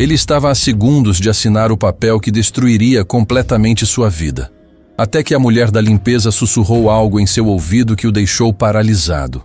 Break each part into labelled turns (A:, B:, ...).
A: Ele estava a segundos de assinar o papel que destruiria completamente sua vida. Até que a mulher da limpeza sussurrou algo em seu ouvido que o deixou paralisado.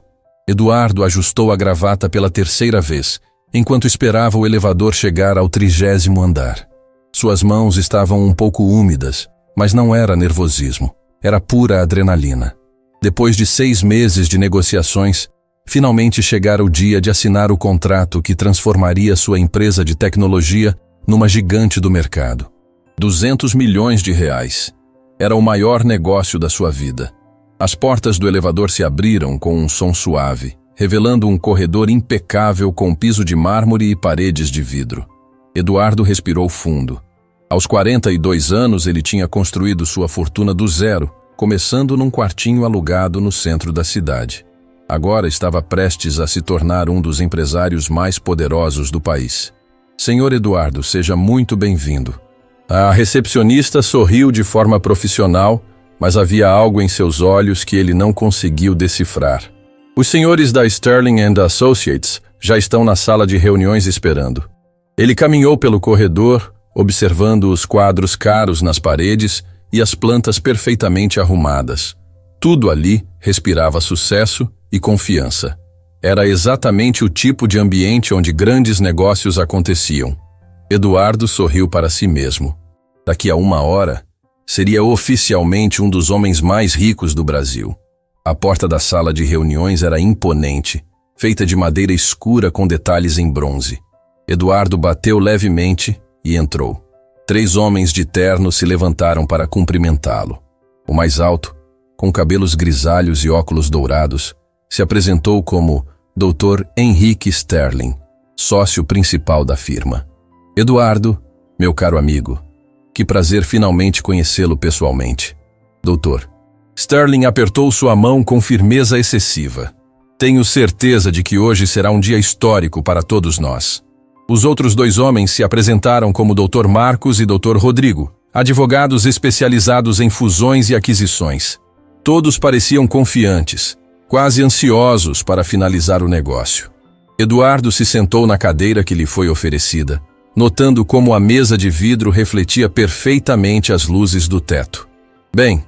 A: Eduardo ajustou a gravata pela terceira vez, enquanto esperava o elevador chegar ao 30º andar. Suas mãos estavam um pouco úmidas, mas não era nervosismo, era pura adrenalina. Depois de 6 meses de negociações, finalmente chegara o dia de assinar o contrato que transformaria sua empresa de tecnologia numa gigante do mercado. 200 milhões de reais. Era o maior negócio da sua vida. As portas do elevador se abriram com um som suave, revelando um corredor impecável com piso de mármore e paredes de vidro. Eduardo respirou fundo. Aos 42 anos, ele tinha construído sua fortuna do zero, começando num quartinho alugado no centro da cidade. Agora estava prestes a se tornar um dos empresários mais poderosos do país. Senhor Eduardo, seja muito bem-vindo. A recepcionista sorriu de forma profissional, mas havia algo em seus olhos que ele não conseguiu decifrar. Os senhores da Sterling & Associates já estão na sala de reuniões esperando. Ele caminhou pelo corredor, observando os quadros caros nas paredes e as plantas perfeitamente arrumadas. Tudo ali respirava sucesso e confiança. Era exatamente o tipo de ambiente onde grandes negócios aconteciam. Eduardo sorriu para si mesmo. Daqui a 1 hora, seria oficialmente um dos homens mais ricos do Brasil. A porta da sala de reuniões era imponente, feita de madeira escura com detalhes em bronze. Eduardo bateu levemente e entrou. 3 homens de terno se levantaram para cumprimentá-lo. O mais alto, com cabelos grisalhos e óculos dourados, se apresentou como Dr. Henrique Sterling, sócio principal da firma. Eduardo, meu caro amigo, que prazer finalmente conhecê-lo pessoalmente. Doutor. Sterling apertou sua mão com firmeza excessiva. Tenho certeza de que hoje será um dia histórico para todos nós. Os outros 2 homens se apresentaram como Dr. Marcos e Dr. Rodrigo, advogados especializados em fusões e aquisições. Todos pareciam confiantes, quase ansiosos para finalizar o negócio. Eduardo se sentou na cadeira que lhe foi oferecida, notando como a mesa de vidro refletia perfeitamente as luzes do teto. Bem,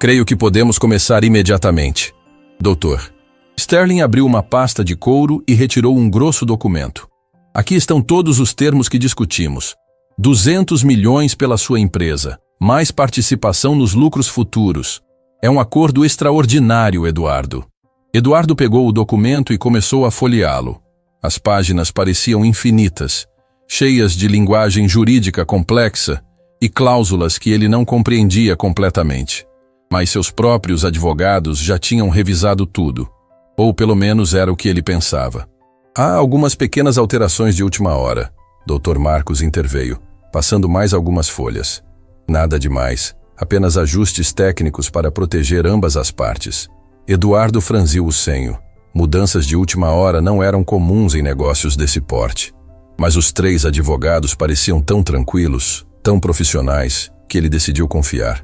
A: creio que podemos começar imediatamente. Doutor. Sterling abriu uma pasta de couro e retirou um grosso documento. Aqui estão todos os termos que discutimos. 200 milhões pela sua empresa, mais participação nos lucros futuros. É um acordo extraordinário, Eduardo. Eduardo pegou o documento e começou a folheá-lo. As páginas pareciam infinitas, cheias de linguagem jurídica complexa e cláusulas que ele não compreendia completamente. Mas seus próprios advogados já tinham revisado tudo, ou pelo menos era o que ele pensava. Há algumas pequenas alterações de última hora. Dr. Marcos interveio, passando mais algumas folhas. Nada demais, apenas ajustes técnicos para proteger ambas as partes. Eduardo franziu o senho. Mudanças de última hora não eram comuns em negócios desse porte. Mas os 3 advogados pareciam tão tranquilos, tão profissionais, que ele decidiu confiar.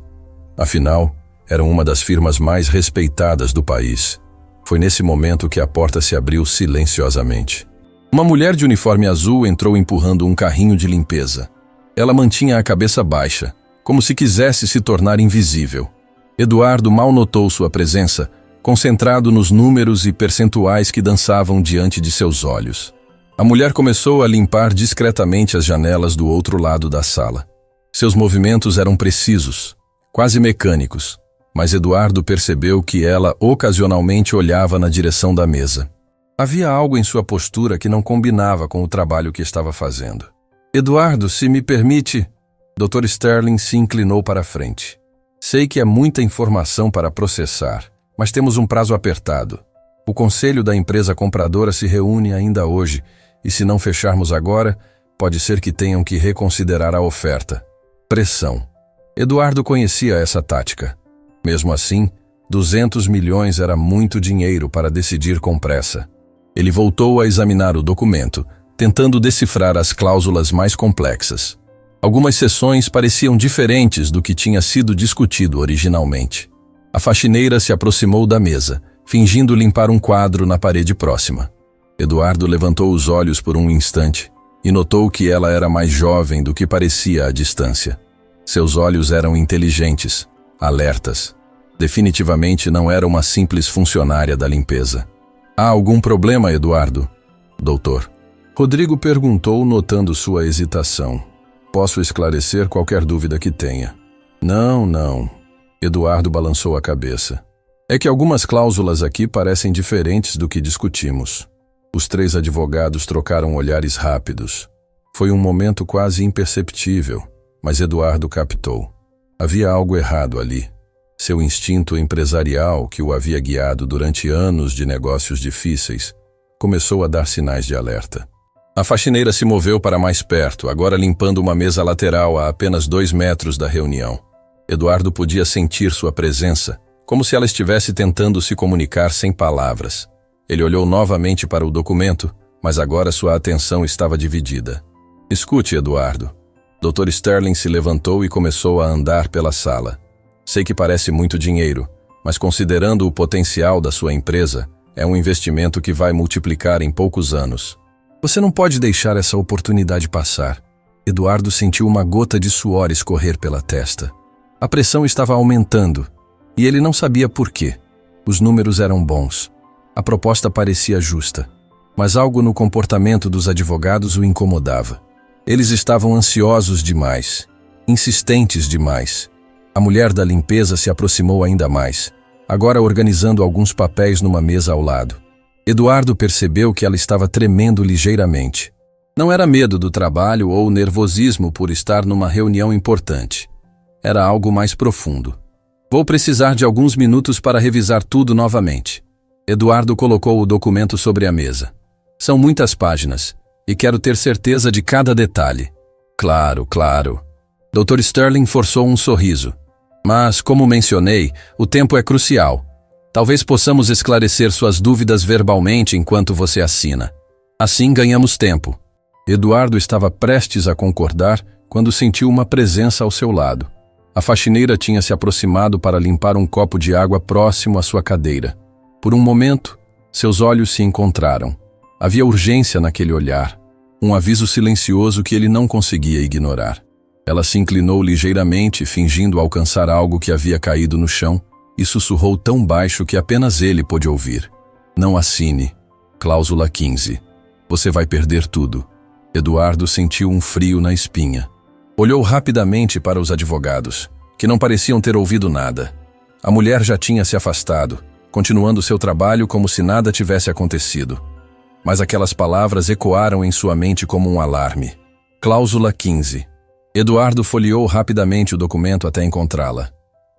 A: Afinal, eram uma das firmas mais respeitadas do país. Foi nesse momento que a porta se abriu silenciosamente. Uma mulher de uniforme azul entrou empurrando um carrinho de limpeza. Ela mantinha a cabeça baixa, como se quisesse se tornar invisível. Eduardo mal notou sua presença, concentrado nos números e percentuais que dançavam diante de seus olhos. A mulher começou a limpar discretamente as janelas do outro lado da sala. Seus movimentos eram precisos, quase mecânicos, mas Eduardo percebeu que ela ocasionalmente olhava na direção da mesa. Havia algo em sua postura que não combinava com o trabalho que estava fazendo. Eduardo, se me permite... Dr. Sterling se inclinou para a frente. Sei que é muita informação para processar, mas temos um prazo apertado. O conselho da empresa compradora se reúne ainda hoje, e se não fecharmos agora, pode ser que tenham que reconsiderar a oferta. Pressão. Eduardo conhecia essa tática. Mesmo assim, 200 milhões era muito dinheiro para decidir com pressa. Ele voltou a examinar o documento, tentando decifrar as cláusulas mais complexas. Algumas seções pareciam diferentes do que tinha sido discutido originalmente. A faxineira se aproximou da mesa, fingindo limpar um quadro na parede próxima. Eduardo levantou os olhos por um instante, e notou que ela era mais jovem do que parecia à distância. Seus olhos eram inteligentes, alertas. Definitivamente não era uma simples funcionária da limpeza. Há algum problema, Eduardo? Doutor. Rodrigo perguntou, notando sua hesitação. Posso esclarecer qualquer dúvida que tenha. Não. Eduardo balançou a cabeça. É que algumas cláusulas aqui parecem diferentes do que discutimos. Os 3 advogados trocaram olhares rápidos. Foi um momento quase imperceptível, mas Eduardo captou. Havia algo errado ali. Seu instinto empresarial, que o havia guiado durante anos de negócios difíceis, começou a dar sinais de alerta. A faxineira se moveu para mais perto, agora limpando uma mesa lateral a apenas 2 metros da reunião. Eduardo podia sentir sua presença, como se ela estivesse tentando se comunicar sem palavras. Ele olhou novamente para o documento, mas agora sua atenção estava dividida. Escute, Eduardo. Dr. Sterling se levantou e começou a andar pela sala. Sei que parece muito dinheiro, mas considerando o potencial da sua empresa, é um investimento que vai multiplicar em poucos anos. Você não pode deixar essa oportunidade passar. Eduardo sentiu uma gota de suor escorrer pela testa. A pressão estava aumentando, e ele não sabia por quê. Os números eram bons. A proposta parecia justa, mas algo no comportamento dos advogados o incomodava. Eles estavam ansiosos demais, insistentes demais. A mulher da limpeza se aproximou ainda mais, agora organizando alguns papéis numa mesa ao lado. Eduardo percebeu que ela estava tremendo ligeiramente. Não era medo do trabalho ou nervosismo por estar numa reunião importante. Era algo mais profundo. Vou precisar de alguns minutos para revisar tudo novamente. Eduardo colocou o documento sobre a mesa. São muitas páginas, e quero ter certeza de cada detalhe. Claro. Dr. Sterling forçou um sorriso. Mas, como mencionei, o tempo é crucial. Talvez possamos esclarecer suas dúvidas verbalmente enquanto você assina. Assim ganhamos tempo. Eduardo estava prestes a concordar quando sentiu uma presença ao seu lado. A faxineira tinha se aproximado para limpar um copo de água próximo à sua cadeira. Por um momento, seus olhos se encontraram. Havia urgência naquele olhar, um aviso silencioso que ele não conseguia ignorar. Ela se inclinou ligeiramente, fingindo alcançar algo que havia caído no chão, e sussurrou tão baixo que apenas ele pôde ouvir. Não assine. Cláusula 15. Você vai perder tudo. Eduardo sentiu um frio na espinha. Olhou rapidamente para os advogados, que não pareciam ter ouvido nada. A mulher já tinha se afastado, continuando seu trabalho como se nada tivesse acontecido. Mas aquelas palavras ecoaram em sua mente como um alarme. Cláusula 15. Eduardo folheou rapidamente o documento até encontrá-la.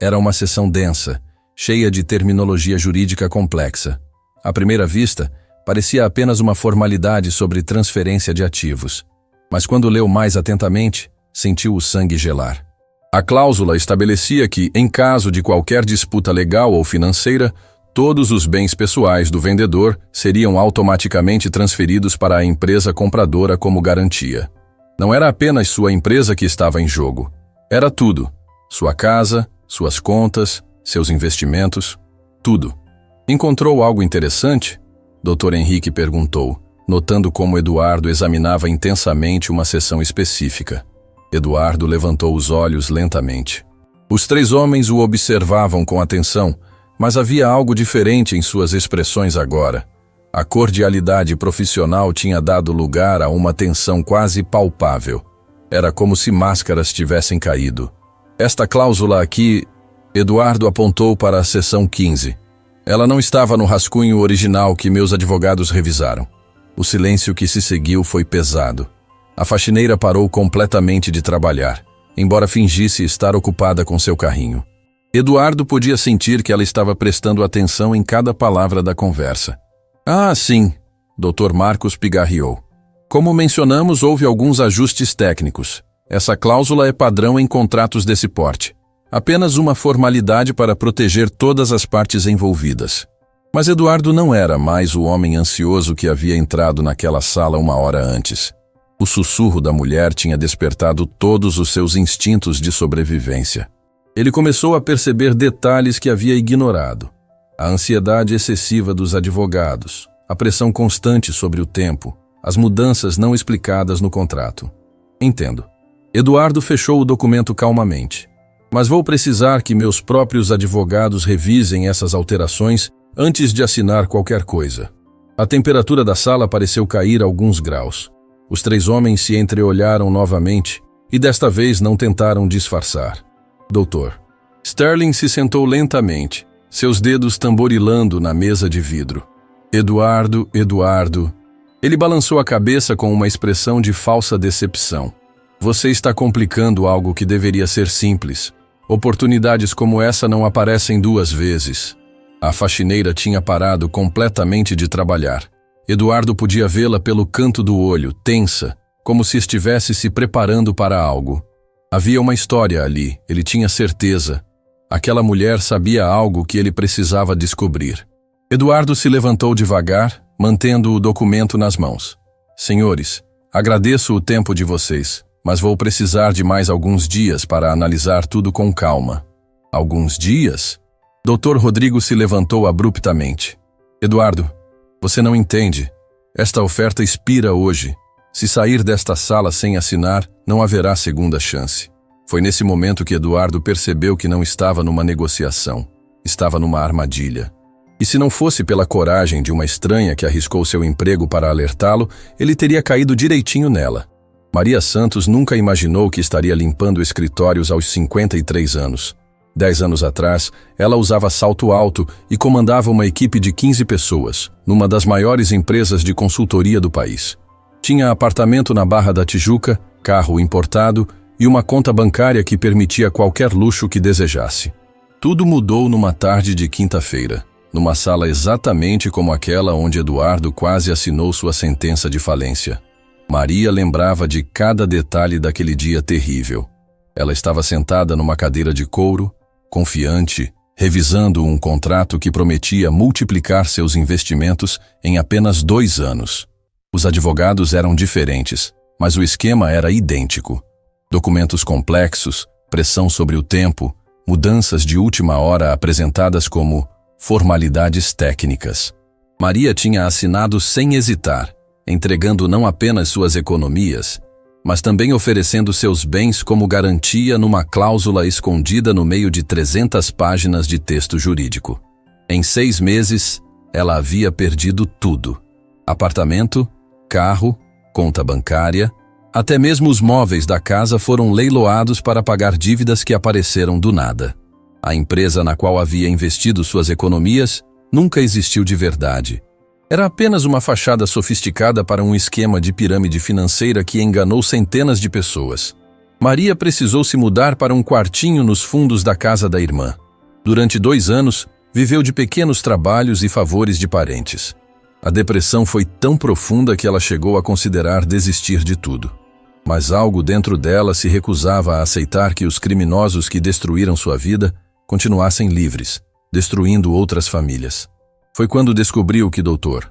A: Era uma seção densa, cheia de terminologia jurídica complexa. À primeira vista, parecia apenas uma formalidade sobre transferência de ativos. Mas quando leu mais atentamente, sentiu o sangue gelar. A cláusula estabelecia que, em caso de qualquer disputa legal ou financeira, todos os bens pessoais do vendedor seriam automaticamente transferidos para a empresa compradora como garantia. Não era apenas sua empresa que estava em jogo. Era tudo. Sua casa, suas contas, seus investimentos, tudo. Encontrou algo interessante? Dr. Henrique perguntou, notando como Eduardo examinava intensamente uma seção específica. Eduardo levantou os olhos lentamente. Os 3 homens o observavam com atenção, mas havia algo diferente em suas expressões agora. A cordialidade profissional tinha dado lugar a uma tensão quase palpável. Era como se máscaras tivessem caído. Esta cláusula aqui, Eduardo apontou para a seção 15. Ela não estava no rascunho original que meus advogados revisaram. O silêncio que se seguiu foi pesado. A faxineira parou completamente de trabalhar, embora fingisse estar ocupada com seu carrinho. Eduardo podia sentir que ela estava prestando atenção em cada palavra da conversa. Ah, sim, Dr. Marcos pigarreou. Como mencionamos, houve alguns ajustes técnicos. Essa cláusula é padrão em contratos desse porte. Apenas uma formalidade para proteger todas as partes envolvidas. Mas Eduardo não era mais o homem ansioso que havia entrado naquela sala uma hora antes. O sussurro da mulher tinha despertado todos os seus instintos de sobrevivência. Ele começou a perceber detalhes que havia ignorado. A ansiedade excessiva dos advogados, a pressão constante sobre o tempo, as mudanças não explicadas no contrato. Entendo. Eduardo fechou o documento calmamente. Mas vou precisar que meus próprios advogados revisem essas alterações antes de assinar qualquer coisa. A temperatura da sala pareceu cair alguns graus. Os três homens se entreolharam novamente e desta vez não tentaram disfarçar. Doutor. Sterling se sentou lentamente, seus dedos tamborilando na mesa de vidro. Eduardo. Ele balançou a cabeça com uma expressão de falsa decepção. Você está complicando algo que deveria ser simples. Oportunidades como essa não aparecem duas vezes. A faxineira tinha parado completamente de trabalhar. Eduardo podia vê-la pelo canto do olho, tensa, como se estivesse se preparando para algo. Havia uma história ali, ele tinha certeza. Aquela mulher sabia algo que ele precisava descobrir. Eduardo se levantou devagar, mantendo o documento nas mãos. Senhores, agradeço o tempo de vocês, mas vou precisar de mais alguns dias para analisar tudo com calma. Alguns dias? Dr. Rodrigo se levantou abruptamente. Eduardo, você não entende. Esta oferta expira hoje. Se sair desta sala sem assinar, não haverá segunda chance. Foi nesse momento que Eduardo percebeu que não estava numa negociação. Estava numa armadilha. E se não fosse pela coragem de uma estranha que arriscou seu emprego para alertá-lo, ele teria caído direitinho nela. Maria Santos nunca imaginou que estaria limpando escritórios aos 53 anos. 10 anos atrás, ela usava salto alto e comandava uma equipe de 15 pessoas, numa das maiores empresas de consultoria do país. Tinha apartamento na Barra da Tijuca, carro importado e uma conta bancária que permitia qualquer luxo que desejasse. Tudo mudou numa tarde de quinta-feira, numa sala exatamente como aquela onde Eduardo quase assinou sua sentença de falência. Maria lembrava de cada detalhe daquele dia terrível. Ela estava sentada numa cadeira de couro, confiante, revisando um contrato que prometia multiplicar seus investimentos em apenas 2 anos. Os advogados eram diferentes, mas o esquema era idêntico. Documentos complexos, pressão sobre o tempo, mudanças de última hora apresentadas como formalidades técnicas. Maria tinha assinado sem hesitar, entregando não apenas suas economias, mas também oferecendo seus bens como garantia numa cláusula escondida no meio de 300 páginas de texto jurídico. Em 6 meses, ela havia perdido tudo. Apartamento, carro, conta bancária, até mesmo os móveis da casa foram leiloados para pagar dívidas que apareceram do nada. A empresa na qual havia investido suas economias nunca existiu de verdade. Era apenas uma fachada sofisticada para um esquema de pirâmide financeira que enganou centenas de pessoas. Maria precisou se mudar para um quartinho nos fundos da casa da irmã. Durante 2 anos, viveu de pequenos trabalhos e favores de parentes. A depressão foi tão profunda que ela chegou a considerar desistir de tudo. Mas algo dentro dela se recusava a aceitar que os criminosos que destruíram sua vida continuassem livres, destruindo outras famílias. Foi quando descobriu que Dr.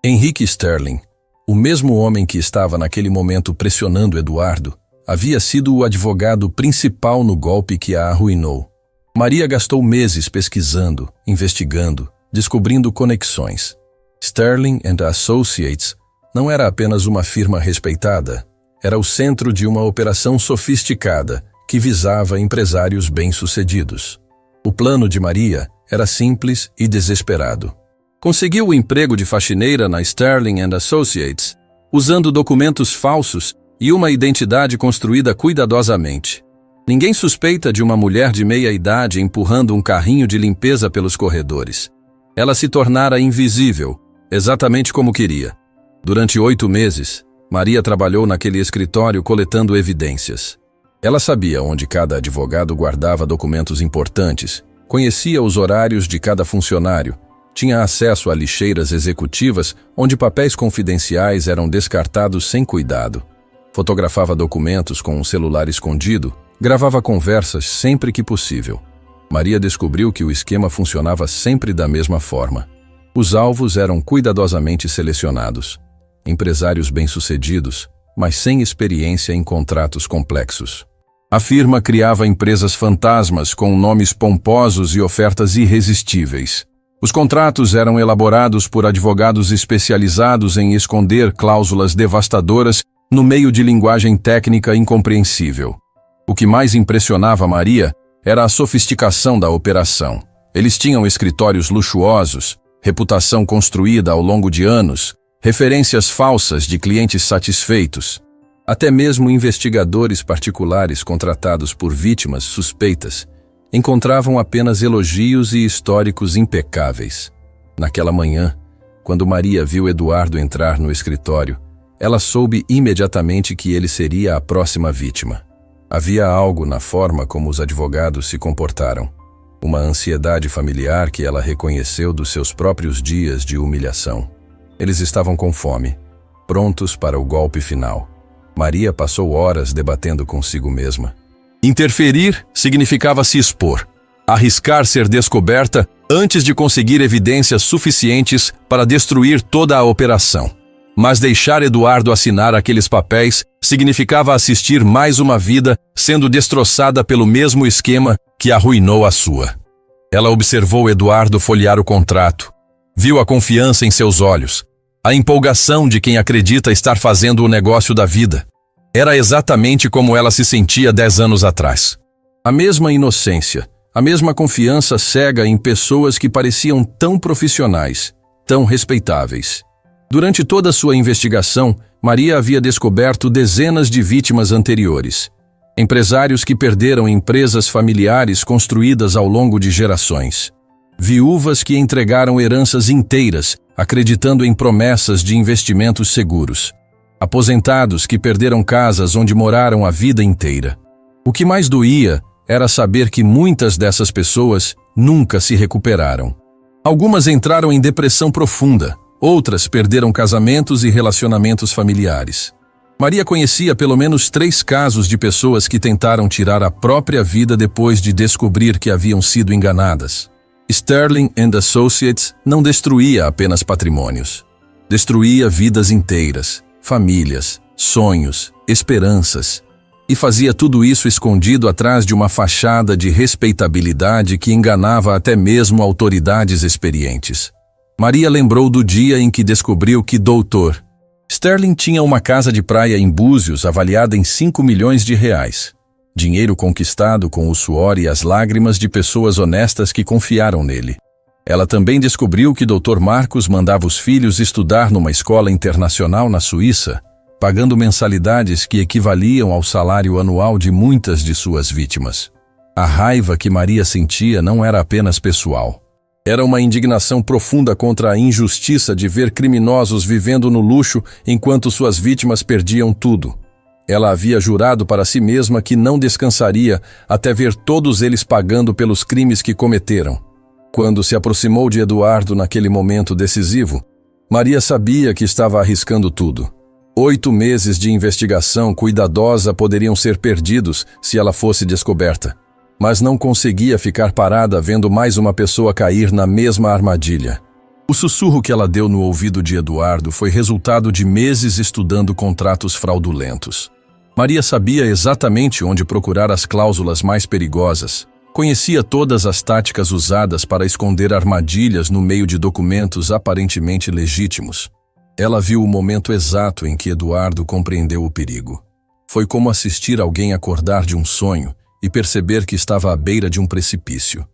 A: Henrique Sterling, o mesmo homem que estava naquele momento pressionando Eduardo, havia sido o advogado principal no golpe que a arruinou. Maria gastou meses pesquisando, investigando, descobrindo conexões. Sterling & Associates não era apenas uma firma respeitada, era o centro de uma operação sofisticada que visava empresários bem-sucedidos. O plano de Maria era simples e desesperado. Conseguiu o emprego de faxineira na Sterling & Associates, usando documentos falsos e uma identidade construída cuidadosamente. Ninguém suspeita de uma mulher de meia-idade empurrando um carrinho de limpeza pelos corredores. Ela se tornara invisível, exatamente como queria. Durante 8 meses, Maria trabalhou naquele escritório coletando evidências. Ela sabia onde cada advogado guardava documentos importantes, conhecia os horários de cada funcionário, tinha acesso a lixeiras executivas onde papéis confidenciais eram descartados sem cuidado. Fotografava documentos com um celular escondido, gravava conversas sempre que possível. Maria descobriu que o esquema funcionava sempre da mesma forma. Os alvos eram cuidadosamente selecionados. Empresários bem-sucedidos, mas sem experiência em contratos complexos. A firma criava empresas fantasmas com nomes pomposos e ofertas irresistíveis. Os contratos eram elaborados por advogados especializados em esconder cláusulas devastadoras no meio de linguagem técnica incompreensível. O que mais impressionava Maria era a sofisticação da operação. Eles tinham escritórios luxuosos, reputação construída ao longo de anos, referências falsas de clientes satisfeitos. Até mesmo investigadores particulares contratados por vítimas suspeitas encontravam apenas elogios e históricos impecáveis. Naquela manhã, quando Maria viu Eduardo entrar no escritório, ela soube imediatamente que ele seria a próxima vítima. Havia algo na forma como os advogados se comportaram, uma ansiedade familiar que ela reconheceu dos seus próprios dias de humilhação. Eles estavam com fome, prontos para o golpe final. Maria passou horas debatendo consigo mesma. Interferir significava se expor, arriscar ser descoberta antes de conseguir evidências suficientes para destruir toda a operação. Mas deixar Eduardo assinar aqueles papéis significava assistir mais uma vida sendo destroçada pelo mesmo esquema que arruinou a sua. Ela observou Eduardo folhear o contrato, viu a confiança em seus olhos, a empolgação de quem acredita estar fazendo o negócio da vida. Era exatamente como ela se sentia 10 anos atrás. A mesma inocência, a mesma confiança cega em pessoas que pareciam tão profissionais, tão respeitáveis. Durante toda a sua investigação, Maria havia descoberto dezenas de vítimas anteriores. Empresários que perderam empresas familiares construídas ao longo de gerações. Viúvas que entregaram heranças inteiras, acreditando em promessas de investimentos seguros. Aposentados que perderam casas onde moraram a vida inteira. O que mais doía era saber que muitas dessas pessoas nunca se recuperaram. Algumas entraram em depressão profunda, outras perderam casamentos e relacionamentos familiares. Maria conhecia pelo menos 3 casos de pessoas que tentaram tirar a própria vida depois de descobrir que haviam sido enganadas. Sterling & Associates não destruía apenas patrimônios. Destruía vidas inteiras, famílias, sonhos, esperanças. E fazia tudo isso escondido atrás de uma fachada de respeitabilidade que enganava até mesmo autoridades experientes. Maria lembrou do dia em que descobriu que Dr. Sterling tinha uma casa de praia em Búzios avaliada em 5 milhões de reais. Dinheiro conquistado com o suor e as lágrimas de pessoas honestas que confiaram nele. Ela também descobriu que Dr. Marcos mandava os filhos estudar numa escola internacional na Suíça, pagando mensalidades que equivaliam ao salário anual de muitas de suas vítimas. A raiva que Maria sentia não era apenas pessoal. Era uma indignação profunda contra a injustiça de ver criminosos vivendo no luxo enquanto suas vítimas perdiam tudo. Ela havia jurado para si mesma que não descansaria até ver todos eles pagando pelos crimes que cometeram. Quando se aproximou de Eduardo naquele momento decisivo, Maria sabia que estava arriscando tudo. 8 meses de investigação cuidadosa poderiam ser perdidos se ela fosse descoberta. Mas não conseguia ficar parada vendo mais uma pessoa cair na mesma armadilha. O sussurro que ela deu no ouvido de Eduardo foi resultado de meses estudando contratos fraudulentos. Maria sabia exatamente onde procurar as cláusulas mais perigosas. Conhecia todas as táticas usadas para esconder armadilhas no meio de documentos aparentemente legítimos. Ela viu o momento exato em que Eduardo compreendeu o perigo. Foi como assistir alguém acordar de um sonho e perceber que estava à beira de um precipício.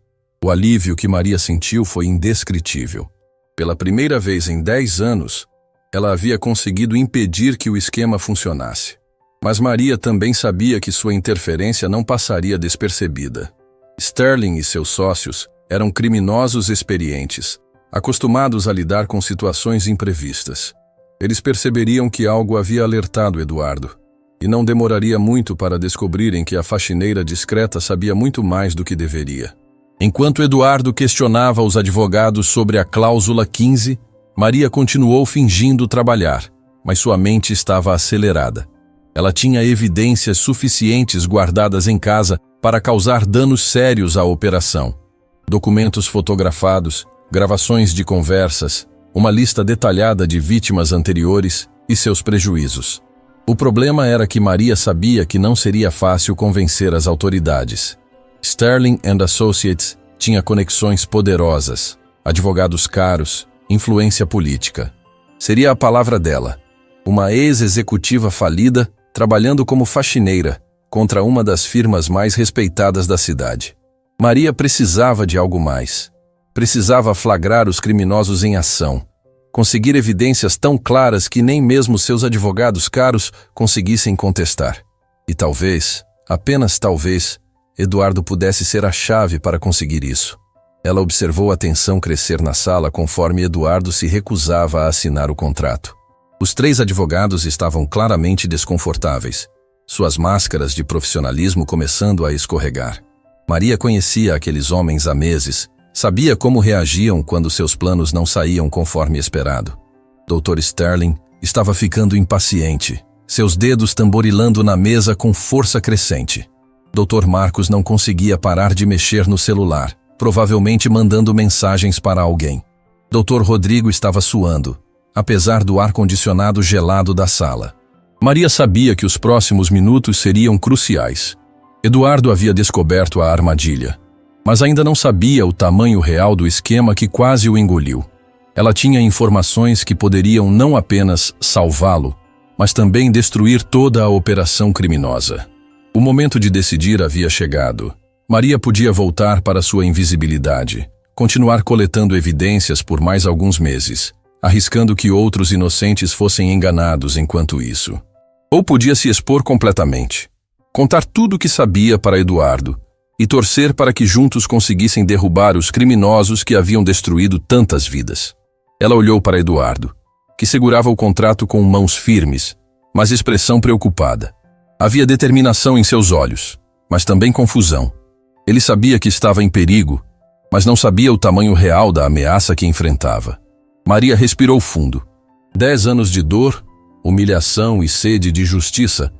A: O alívio que Maria sentiu foi indescritível. Pela primeira vez em 10 anos, ela havia conseguido impedir que o esquema funcionasse. Mas Maria também sabia que sua interferência não passaria despercebida. Sterling e seus sócios eram criminosos experientes, acostumados a lidar com situações imprevistas. Eles perceberiam que algo havia alertado Eduardo, e não demoraria muito para descobrirem que a faxineira discreta sabia muito mais do que deveria. Enquanto Eduardo questionava os advogados sobre a cláusula 15, Maria continuou fingindo trabalhar, mas sua mente estava acelerada. Ela tinha evidências suficientes guardadas em casa para causar danos sérios à operação. Documentos fotografados, gravações de conversas, uma lista detalhada de vítimas anteriores e seus prejuízos. O problema era que Maria sabia que não seria fácil convencer as autoridades. Sterling & Associates tinha conexões poderosas. Advogados caros, influência política. Seria a palavra dela. Uma ex-executiva falida, trabalhando como faxineira, contra uma das firmas mais respeitadas da cidade. Maria precisava de algo mais. Precisava flagrar os criminosos em ação. Conseguir evidências tão claras que nem mesmo seus advogados caros conseguissem contestar. E talvez, apenas talvez, Eduardo pudesse ser a chave para conseguir isso. Ela observou a tensão crescer na sala conforme Eduardo se recusava a assinar o contrato. Os 3 advogados estavam claramente desconfortáveis, suas máscaras de profissionalismo começando a escorregar. Maria conhecia aqueles homens há meses, sabia como reagiam quando seus planos não saíam conforme esperado. Dr. Sterling estava ficando impaciente, seus dedos tamborilando na mesa com força crescente. Dr. Marcos não conseguia parar de mexer no celular, provavelmente mandando mensagens para alguém. Dr. Rodrigo estava suando, apesar do ar-condicionado gelado da sala. Maria sabia que os próximos minutos seriam cruciais. Eduardo havia descoberto a armadilha, mas ainda não sabia o tamanho real do esquema que quase o engoliu. Ela tinha informações que poderiam não apenas salvá-lo, mas também destruir toda a operação criminosa. O momento de decidir havia chegado. Maria podia voltar para sua invisibilidade, continuar coletando evidências por mais alguns meses, arriscando que outros inocentes fossem enganados enquanto isso. Ou podia se expor completamente, contar tudo o que sabia para Eduardo e torcer para que juntos conseguissem derrubar os criminosos que haviam destruído tantas vidas. Ela olhou para Eduardo, que segurava o contrato com mãos firmes, mas expressão preocupada. Havia determinação em seus olhos, mas também confusão. Ele sabia que estava em perigo, mas não sabia o tamanho real da ameaça que enfrentava. Maria respirou fundo. 10 anos de dor, humilhação e sede de justiça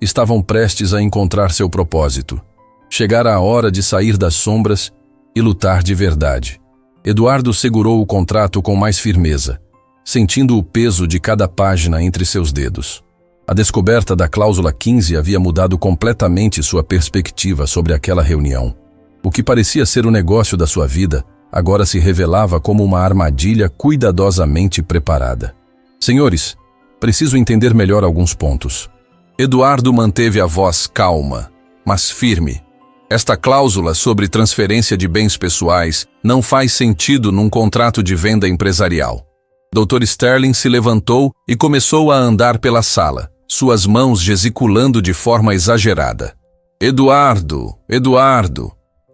A: estavam prestes a encontrar seu propósito. Chegara a hora de sair das sombras e lutar de verdade. Eduardo segurou o contrato com mais firmeza, sentindo o peso de cada página entre seus dedos. A descoberta da cláusula 15 havia mudado completamente sua perspectiva sobre aquela reunião. O que parecia ser o negócio da sua vida, agora se revelava como uma armadilha cuidadosamente preparada. Senhores, preciso entender melhor alguns pontos. Eduardo manteve a voz calma, mas firme. Esta cláusula sobre transferência de bens pessoais não faz sentido num contrato de venda empresarial. Dr. Sterling se levantou e começou a andar pela sala, suas mãos gesticulando de forma exagerada. Eduardo,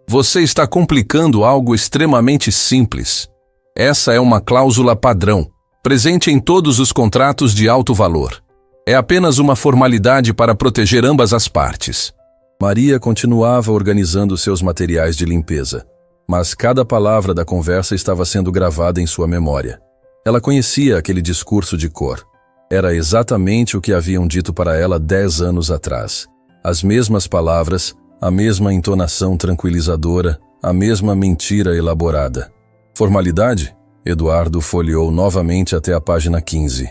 A: você está complicando algo extremamente simples. Essa é uma cláusula padrão, presente em todos os contratos de alto valor. É apenas uma formalidade para proteger ambas as partes. Maria continuava organizando seus materiais de limpeza, mas cada palavra da conversa estava sendo gravada em sua memória. Ela conhecia aquele discurso de cor. Era exatamente o que haviam dito para ela 10 anos atrás. As mesmas palavras, a mesma entonação tranquilizadora, a mesma mentira elaborada. Formalidade? Eduardo folheou novamente até a página 15.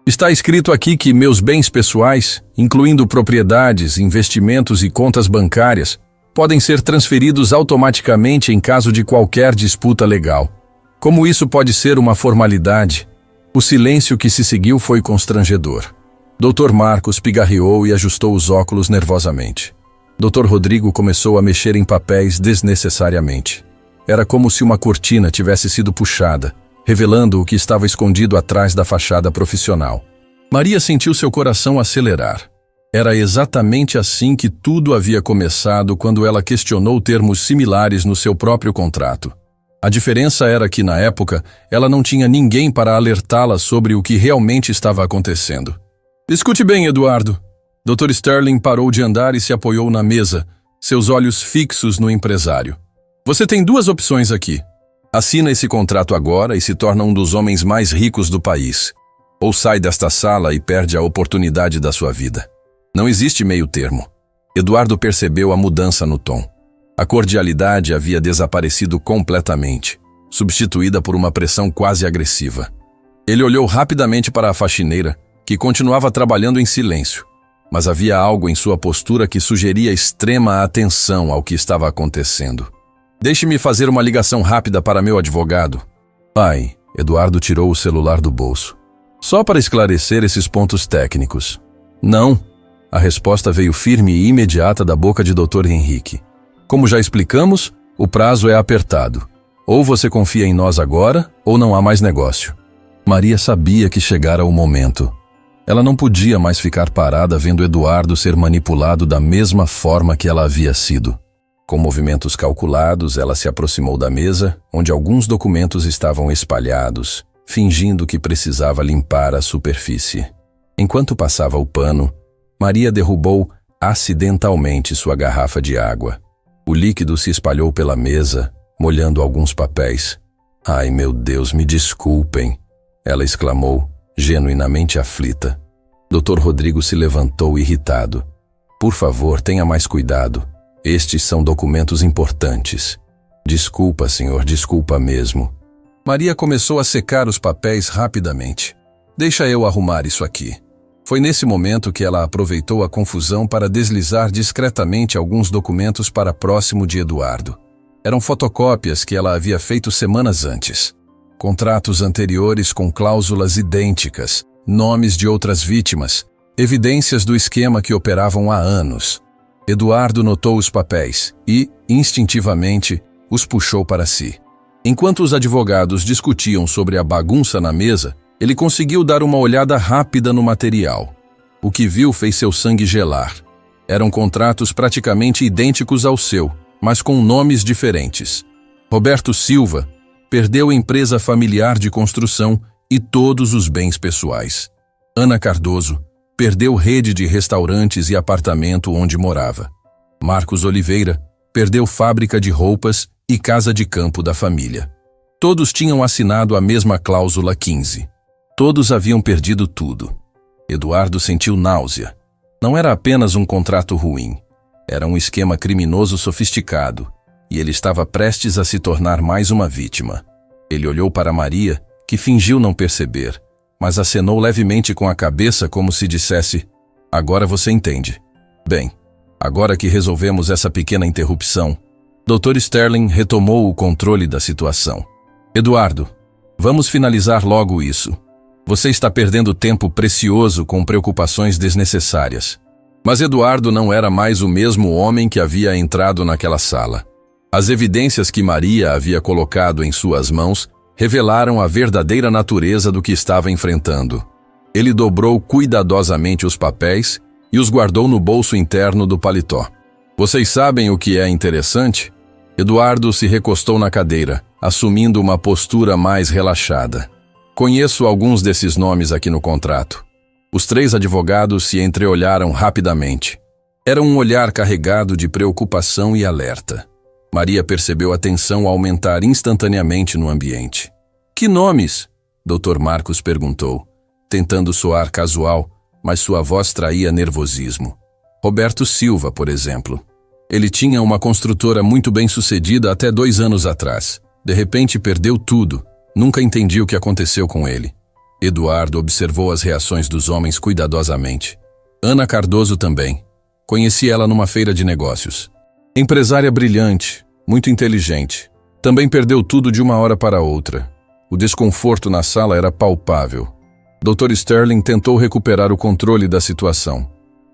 A: Está escrito aqui que meus bens pessoais, incluindo propriedades, investimentos e contas bancárias, podem ser transferidos automaticamente em caso de qualquer disputa legal. Como isso pode ser uma formalidade? O silêncio que se seguiu foi constrangedor. Dr. Marcos pigarreou e ajustou os óculos nervosamente. Dr. Rodrigo começou a mexer em papéis desnecessariamente. Era como se uma cortina tivesse sido puxada, revelando o que estava escondido atrás da fachada profissional. Maria sentiu seu coração acelerar. Era exatamente assim que tudo havia começado quando ela questionou termos similares no seu próprio contrato. A diferença era que, na época, ela não tinha ninguém para alertá-la sobre o que realmente estava acontecendo. Escute bem, Eduardo. Dr. Sterling parou de andar e se apoiou na mesa, seus olhos fixos no empresário. Você tem 2 opções aqui. Assina esse contrato agora e se torna um dos homens mais ricos do país. Ou sai desta sala e perde a oportunidade da sua vida. Não existe meio termo. Eduardo percebeu a mudança no tom. A cordialidade havia desaparecido completamente, substituída por uma pressão quase agressiva. Ele olhou rapidamente para a faxineira, que continuava trabalhando em silêncio, mas havia algo em sua postura que sugeria extrema atenção ao que estava acontecendo. Deixe-me fazer uma ligação rápida para meu advogado. Pai, Eduardo tirou o celular do bolso. Só para esclarecer esses pontos técnicos. Não. A resposta veio firme e imediata da boca de Dr. Henrique. Como já explicamos, o prazo é apertado. Ou você confia em nós agora, ou não há mais negócio. Maria sabia que chegara o momento. Ela não podia mais ficar parada vendo Eduardo ser manipulado da mesma forma que ela havia sido. Com movimentos calculados, ela se aproximou da mesa, onde alguns documentos estavam espalhados, fingindo que precisava limpar a superfície. Enquanto passava o pano, Maria derrubou acidentalmente sua garrafa de água. O líquido se espalhou pela mesa, molhando alguns papéis. Ai, meu Deus, me desculpem, ela exclamou, genuinamente aflita. Dr. Rodrigo se levantou irritado. Por favor, tenha mais cuidado. Estes são documentos importantes. Desculpa, senhor, desculpa mesmo. Maria começou a secar os papéis rapidamente. Deixa eu arrumar isso aqui. Foi nesse momento que ela aproveitou a confusão para deslizar discretamente alguns documentos para próximo de Eduardo. Eram fotocópias que ela havia feito semanas antes. Contratos anteriores com cláusulas idênticas, nomes de outras vítimas, evidências do esquema que operavam há anos. Eduardo notou os papéis e, instintivamente, os puxou para si. Enquanto os advogados discutiam sobre a bagunça na mesa, ele conseguiu dar uma olhada rápida no material. O que viu fez seu sangue gelar. Eram contratos praticamente idênticos ao seu, mas com nomes diferentes. Roberto Silva perdeu empresa familiar de construção e todos os bens pessoais. Ana Cardoso perdeu rede de restaurantes e apartamento onde morava. Marcos Oliveira perdeu fábrica de roupas e casa de campo da família. Todos tinham assinado a mesma cláusula 15. Todos haviam perdido tudo. Eduardo sentiu náusea. Não era apenas um contrato ruim. Era um esquema criminoso sofisticado, e ele estava prestes a se tornar mais uma vítima. Ele olhou para Maria, que fingiu não perceber, mas acenou levemente com a cabeça como se dissesse: agora você entende. Bem, agora que resolvemos essa pequena interrupção, Dr. Sterling retomou o controle da situação. Eduardo, vamos finalizar logo isso. Você está perdendo tempo precioso com preocupações desnecessárias. Mas Eduardo não era mais o mesmo homem que havia entrado naquela sala. As evidências que Maria havia colocado em suas mãos revelaram a verdadeira natureza do que estava enfrentando. Ele dobrou cuidadosamente os papéis e os guardou no bolso interno do paletó. Vocês sabem o que é interessante? Eduardo se recostou na cadeira, assumindo uma postura mais relaxada. Conheço alguns desses nomes aqui no contrato. Os três advogados se entreolharam rapidamente. Era um olhar carregado de preocupação e alerta. Maria percebeu a tensão aumentar instantaneamente no ambiente. Que nomes? Dr. Marcos perguntou, tentando soar casual, mas sua voz traía nervosismo. Roberto Silva, por exemplo. Ele tinha uma construtora muito bem-sucedida até 2 anos atrás. De repente perdeu tudo. Nunca entendi o que aconteceu com ele. Eduardo observou as reações dos homens cuidadosamente. Ana Cardoso também. Conheci ela numa feira de negócios. Empresária brilhante, muito inteligente. Também perdeu tudo de uma hora para outra. O desconforto na sala era palpável. Dr. Sterling tentou recuperar o controle da situação.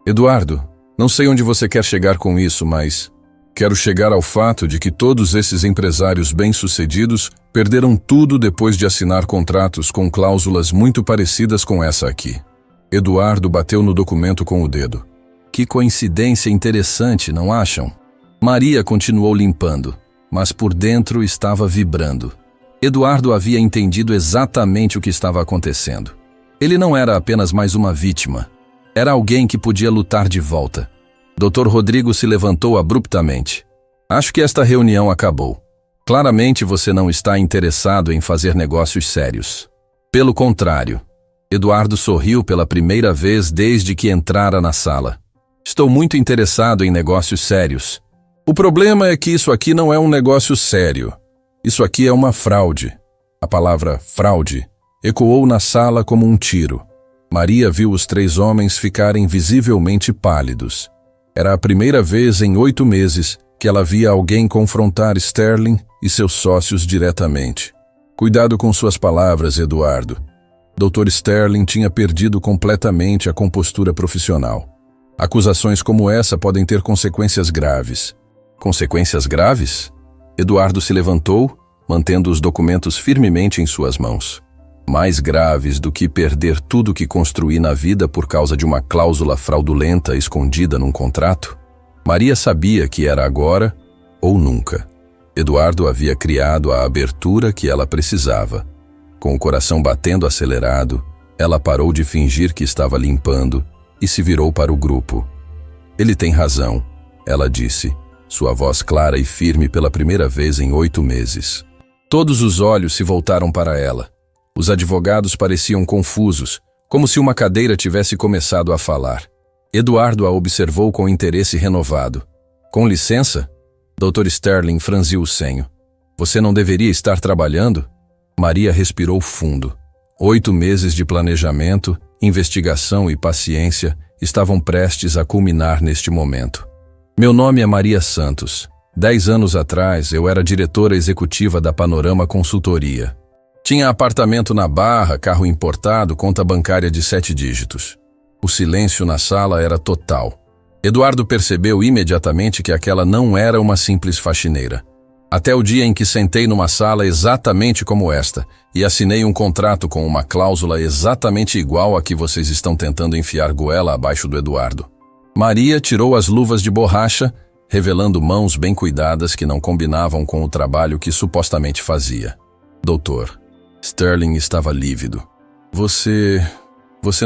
A: Eduardo, não sei onde você quer chegar com isso, mas quero chegar ao fato de que todos esses empresários bem-sucedidos perderam tudo depois de assinar contratos com cláusulas muito parecidas com essa aqui. Eduardo bateu no documento com o dedo. Que coincidência interessante, não acham? Maria continuou limpando, mas por dentro estava vibrando. Eduardo havia entendido exatamente o que estava acontecendo. Ele não era apenas mais uma vítima. Era alguém que podia lutar de volta. Dr. Rodrigo se levantou abruptamente. Acho que esta reunião acabou. Claramente você não está interessado em fazer negócios sérios. Pelo contrário. Eduardo sorriu pela primeira vez desde que entrara na sala. Estou muito interessado em negócios sérios. O problema é que isso aqui não é um negócio sério. Isso aqui é uma fraude. A palavra fraude ecoou na sala como um tiro. Maria viu os 3 homens ficarem visivelmente pálidos. Era a primeira vez em 8 meses que ela via alguém confrontar Sterling e seus sócios diretamente. Cuidado com suas palavras, Eduardo. Dr. Sterling tinha perdido completamente a compostura profissional. Acusações como essa podem ter consequências graves. Consequências graves? Eduardo se levantou, mantendo os documentos firmemente em suas mãos. Mais graves do que perder tudo que construí na vida por causa de uma cláusula fraudulenta escondida num contrato? Maria sabia que era agora ou nunca. Eduardo havia criado a abertura que ela precisava. Com o coração batendo acelerado, ela parou de fingir que estava limpando e se virou para o grupo. Ele tem razão, ela disse, sua voz clara e firme pela primeira vez em 8 meses. Todos os olhos se voltaram para ela. Os advogados pareciam confusos, como se uma cadeira tivesse começado a falar. Eduardo a observou com interesse renovado. Com licença? Dr. Sterling franziu o senho. Você não deveria estar trabalhando? Maria respirou fundo. 8 meses de planejamento, investigação e paciência estavam prestes a culminar neste momento. Meu nome é Maria Santos. 10 anos atrás, eu era diretora executiva da Panorama Consultoria. Tinha apartamento na Barra, carro importado, conta bancária de 7 dígitos. O silêncio na sala era total. Eduardo percebeu imediatamente que aquela não era uma simples faxineira. Até o dia em que sentei numa sala exatamente como esta e assinei um contrato com uma cláusula exatamente igual a que vocês estão tentando enfiar goela abaixo do Eduardo. Maria tirou as luvas de borracha, revelando mãos bem cuidadas que não combinavam com o trabalho que supostamente fazia. Doutor, Sterling estava lívido. Você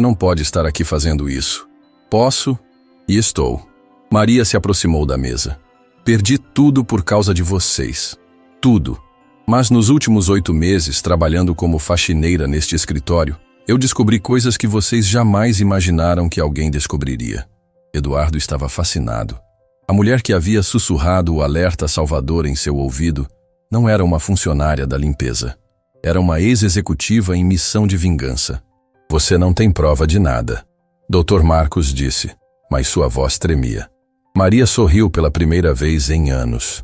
A: não pode estar aqui fazendo isso. Posso e estou. Maria se aproximou da mesa. Perdi tudo por causa de vocês. Tudo. Mas nos últimos 8 meses, trabalhando como faxineira neste escritório, eu descobri coisas que vocês jamais imaginaram que alguém descobriria. Eduardo estava fascinado. A mulher que havia sussurrado o alerta salvador em seu ouvido não era uma funcionária da limpeza. Era uma ex-executiva em missão de vingança. Você não tem prova de nada, Dr. Marcos disse, mas sua voz tremia. Maria sorriu pela primeira vez em anos.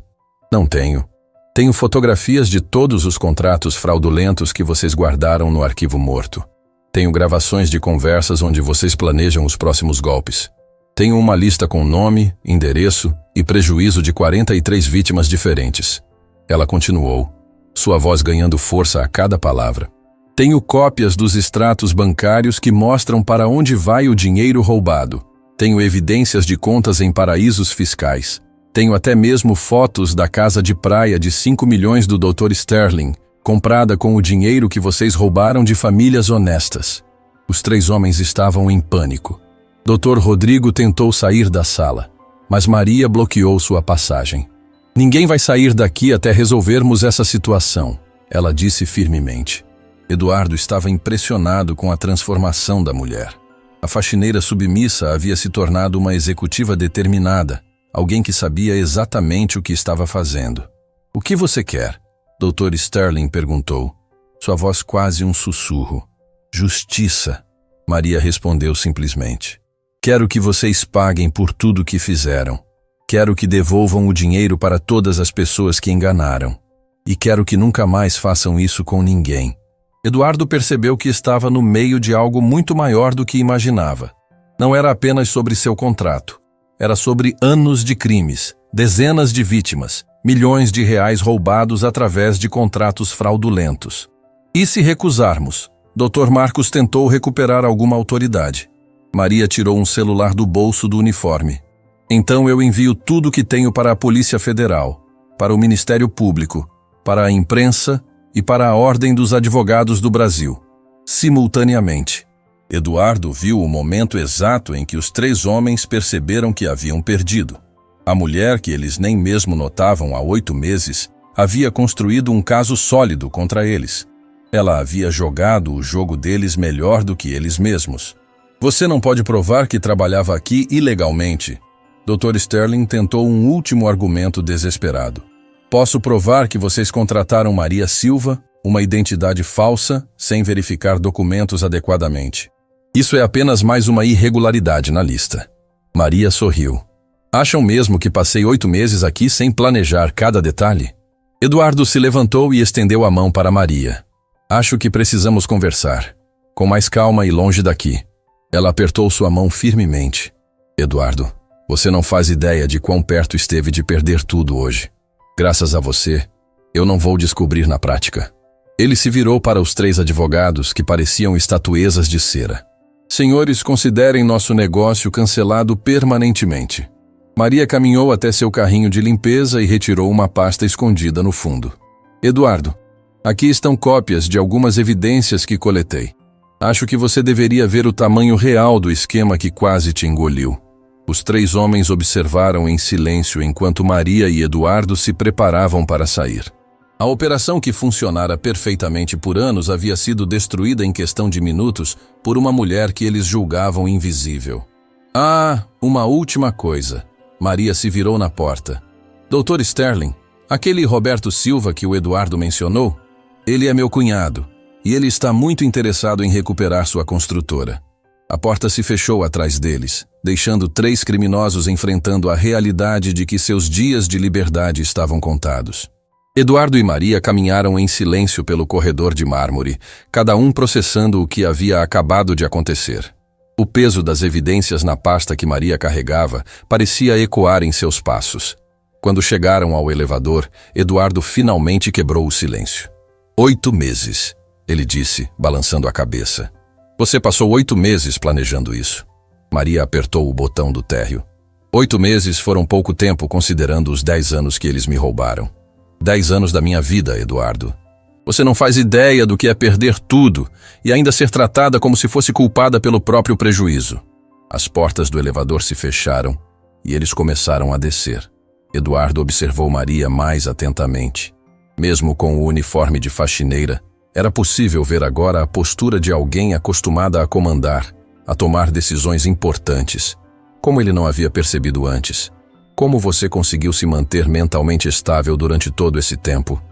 A: Não tenho. Tenho fotografias de todos os contratos fraudulentos que vocês guardaram no arquivo morto. Tenho gravações de conversas onde vocês planejam os próximos golpes. Tenho uma lista com nome, endereço e prejuízo de 43 vítimas diferentes. Ela continuou, sua voz ganhando força a cada palavra. Tenho cópias dos extratos bancários que mostram para onde vai o dinheiro roubado. Tenho evidências de contas em paraísos fiscais. Tenho até mesmo fotos da casa de praia de 5 milhões do Dr. Sterling, comprada com o dinheiro que vocês roubaram de famílias honestas. Os 3 homens estavam em pânico. Dr. Rodrigo tentou sair da sala, mas Maria bloqueou sua passagem. Ninguém vai sair daqui até resolvermos essa situação, ela disse firmemente. Eduardo estava impressionado com a transformação da mulher. A faxineira submissa havia se tornado uma executiva determinada, alguém que sabia exatamente o que estava fazendo. O que você quer? Dr. Sterling perguntou, sua voz quase um sussurro. Justiça, Maria respondeu simplesmente. Quero que vocês paguem por tudo que fizeram. Quero que devolvam o dinheiro para todas as pessoas que enganaram. E quero que nunca mais façam isso com ninguém. Eduardo percebeu que estava no meio de algo muito maior do que imaginava. Não era apenas sobre seu contrato. Era sobre anos de crimes, dezenas de vítimas, milhões de reais roubados através de contratos fraudulentos. E se recusarmos? Dr. Marcos tentou recuperar alguma autoridade. Maria tirou um celular do bolso do uniforme. Então eu envio tudo o que tenho para a Polícia Federal, para o Ministério Público, para a imprensa e para a Ordem dos Advogados do Brasil, simultaneamente. Eduardo viu o momento exato em que os 3 homens perceberam que haviam perdido. A mulher, que eles nem mesmo notavam há 8 meses, havia construído um caso sólido contra eles. Ela havia jogado o jogo deles melhor do que eles mesmos. Você não pode provar que trabalhava aqui ilegalmente. Dr. Sterling tentou um último argumento desesperado. Posso provar que vocês contrataram Maria Silva, uma identidade falsa, sem verificar documentos adequadamente. Isso é apenas mais uma irregularidade na lista. Maria sorriu. Acham mesmo que passei 8 meses aqui sem planejar cada detalhe? Eduardo se levantou e estendeu a mão para Maria. Acho que precisamos conversar. Com mais calma e longe daqui. Ela apertou sua mão firmemente. Eduardo, você não faz ideia de quão perto esteve de perder tudo hoje. Graças a você, eu não vou descobrir na prática. Ele se virou para os 3 advogados que pareciam estatuetas de cera. Senhores, considerem nosso negócio cancelado permanentemente. Maria caminhou até seu carrinho de limpeza e retirou uma pasta escondida no fundo. Eduardo, aqui estão cópias de algumas evidências que coletei. Acho que você deveria ver o tamanho real do esquema que quase te engoliu. Os 3 homens observaram em silêncio enquanto Maria e Eduardo se preparavam para sair. A operação que funcionara perfeitamente por anos havia sido destruída em questão de minutos por uma mulher que eles julgavam invisível. Ah, uma última coisa. Maria se virou na porta. Dr. Sterling, aquele Roberto Silva que o Eduardo mencionou, ele é meu cunhado, e ele está muito interessado em recuperar sua construtora. A porta se fechou atrás deles, deixando 3 criminosos enfrentando a realidade de que seus dias de liberdade estavam contados. Eduardo e Maria caminharam em silêncio pelo corredor de mármore, cada um processando o que havia acabado de acontecer. O peso das evidências na pasta que Maria carregava parecia ecoar em seus passos. Quando chegaram ao elevador, Eduardo finalmente quebrou o silêncio. 8 meses, ele disse, balançando a cabeça. Você passou 8 meses planejando isso. Maria apertou o botão do térreo. 8 meses foram pouco tempo considerando os 10 anos que eles me roubaram. 10 anos da minha vida, Eduardo. Você não faz ideia do que é perder tudo e ainda ser tratada como se fosse culpada pelo próprio prejuízo. As portas do elevador se fecharam e eles começaram a descer. Eduardo observou Maria mais atentamente. Mesmo com o uniforme de faxineira, era possível ver agora a postura de alguém acostumada a comandar, a tomar decisões importantes. Como ele não havia percebido antes? Como você conseguiu se manter mentalmente estável durante todo esse tempo?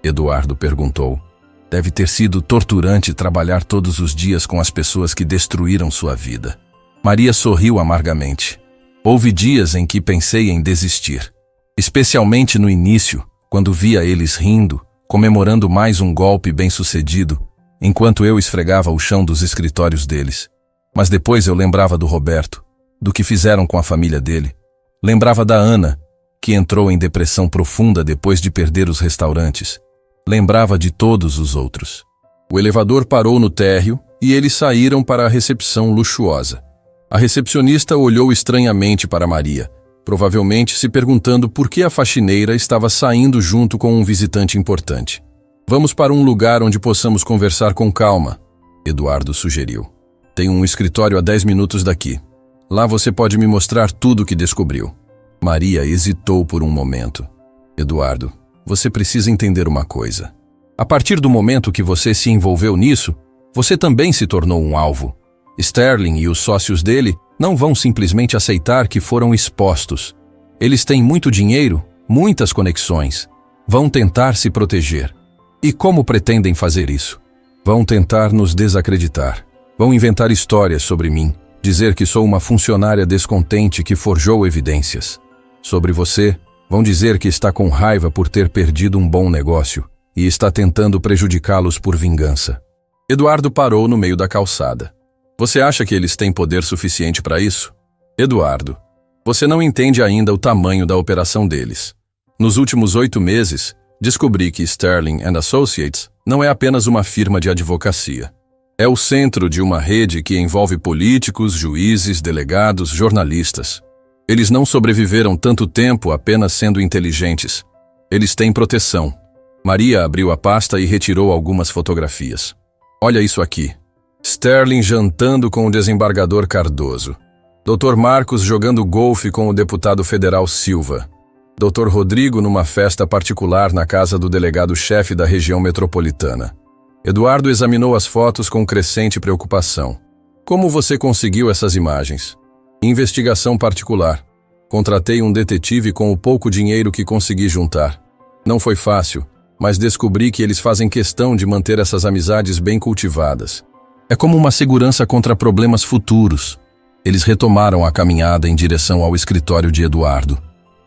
A: Eduardo perguntou. Deve ter sido torturante trabalhar todos os dias com as pessoas que destruíram sua vida. Maria sorriu amargamente. Houve dias em que pensei em desistir. Especialmente no início, quando via eles rindo, comemorando mais um golpe bem-sucedido, enquanto eu esfregava o chão dos escritórios deles. Mas depois eu lembrava do Roberto, do que fizeram com a família dele. Lembrava da Ana, que entrou em depressão profunda depois de perder os restaurantes. Lembrava de todos os outros. O elevador parou no térreo e eles saíram para a recepção luxuosa. A recepcionista olhou estranhamente para Maria, provavelmente se perguntando por que a faxineira estava saindo junto com um visitante importante. Vamos para um lugar onde possamos conversar com calma, Eduardo sugeriu. Tem um escritório a 10 minutos daqui. Lá você pode me mostrar tudo o que descobriu. Maria hesitou por um momento. Eduardo, você precisa entender uma coisa. A partir do momento que você se envolveu nisso, você também se tornou um alvo. Sterling e os sócios dele não vão simplesmente aceitar que foram expostos. Eles têm muito dinheiro, muitas conexões. Vão tentar se proteger. E como pretendem fazer isso? Vão tentar nos desacreditar. Vão inventar histórias sobre mim, dizer que sou uma funcionária descontente que forjou evidências. Sobre você, vão dizer que está com raiva por ter perdido um bom negócio e está tentando prejudicá-los por vingança. Eduardo parou no meio da calçada. Você acha que eles têm poder suficiente para isso? Eduardo, você não entende ainda o tamanho da operação deles. Nos últimos 8 meses, descobri que Sterling & Associates não é apenas uma firma de advocacia. É o centro de uma rede que envolve políticos, juízes, delegados, jornalistas. Eles não sobreviveram tanto tempo apenas sendo inteligentes. Eles têm proteção. Maria abriu a pasta e retirou algumas fotografias. Olha isso aqui. Sterling jantando com o desembargador Cardoso. Dr. Marcos jogando golfe com o deputado federal Silva. Dr. Rodrigo numa festa particular na casa do delegado-chefe da região metropolitana. Eduardo examinou as fotos com crescente preocupação. Como você conseguiu essas imagens? Investigação particular. Contratei um detetive com o pouco dinheiro que consegui juntar. Não foi fácil, mas descobri que eles fazem questão de manter essas amizades bem cultivadas. É como uma segurança contra problemas futuros. Eles retomaram a caminhada em direção ao escritório de Eduardo.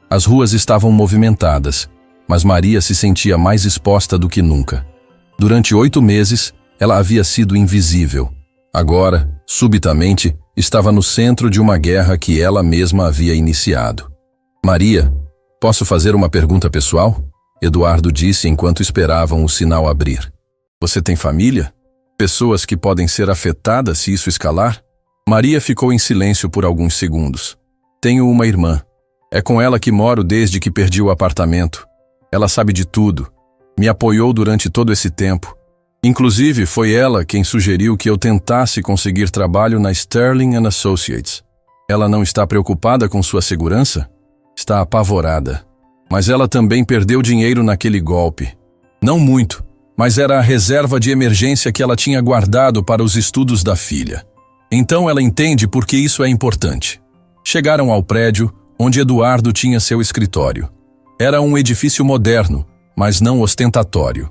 A: As ruas estavam movimentadas, mas Maria se sentia mais exposta do que nunca. Durante 8 meses, ela havia sido invisível. Agora, subitamente, estava no centro de uma guerra que ela mesma havia iniciado. Maria, posso fazer uma pergunta pessoal? Eduardo disse enquanto esperavam o sinal abrir. Você tem família? Pessoas que podem ser afetadas se isso escalar? Maria ficou em silêncio por alguns segundos. Tenho uma irmã. É com ela que moro desde que perdi o apartamento. Ela sabe de tudo. Me apoiou durante todo esse tempo. Inclusive, foi ela quem sugeriu que eu tentasse conseguir trabalho na Sterling & Associates. Ela não está preocupada com sua segurança? Está apavorada. Mas ela também perdeu dinheiro naquele golpe. Não muito, mas era a reserva de emergência que ela tinha guardado para os estudos da filha. Então ela entende por que isso é importante. Chegaram ao prédio onde Eduardo tinha seu escritório. Era um edifício moderno, mas não ostentatório.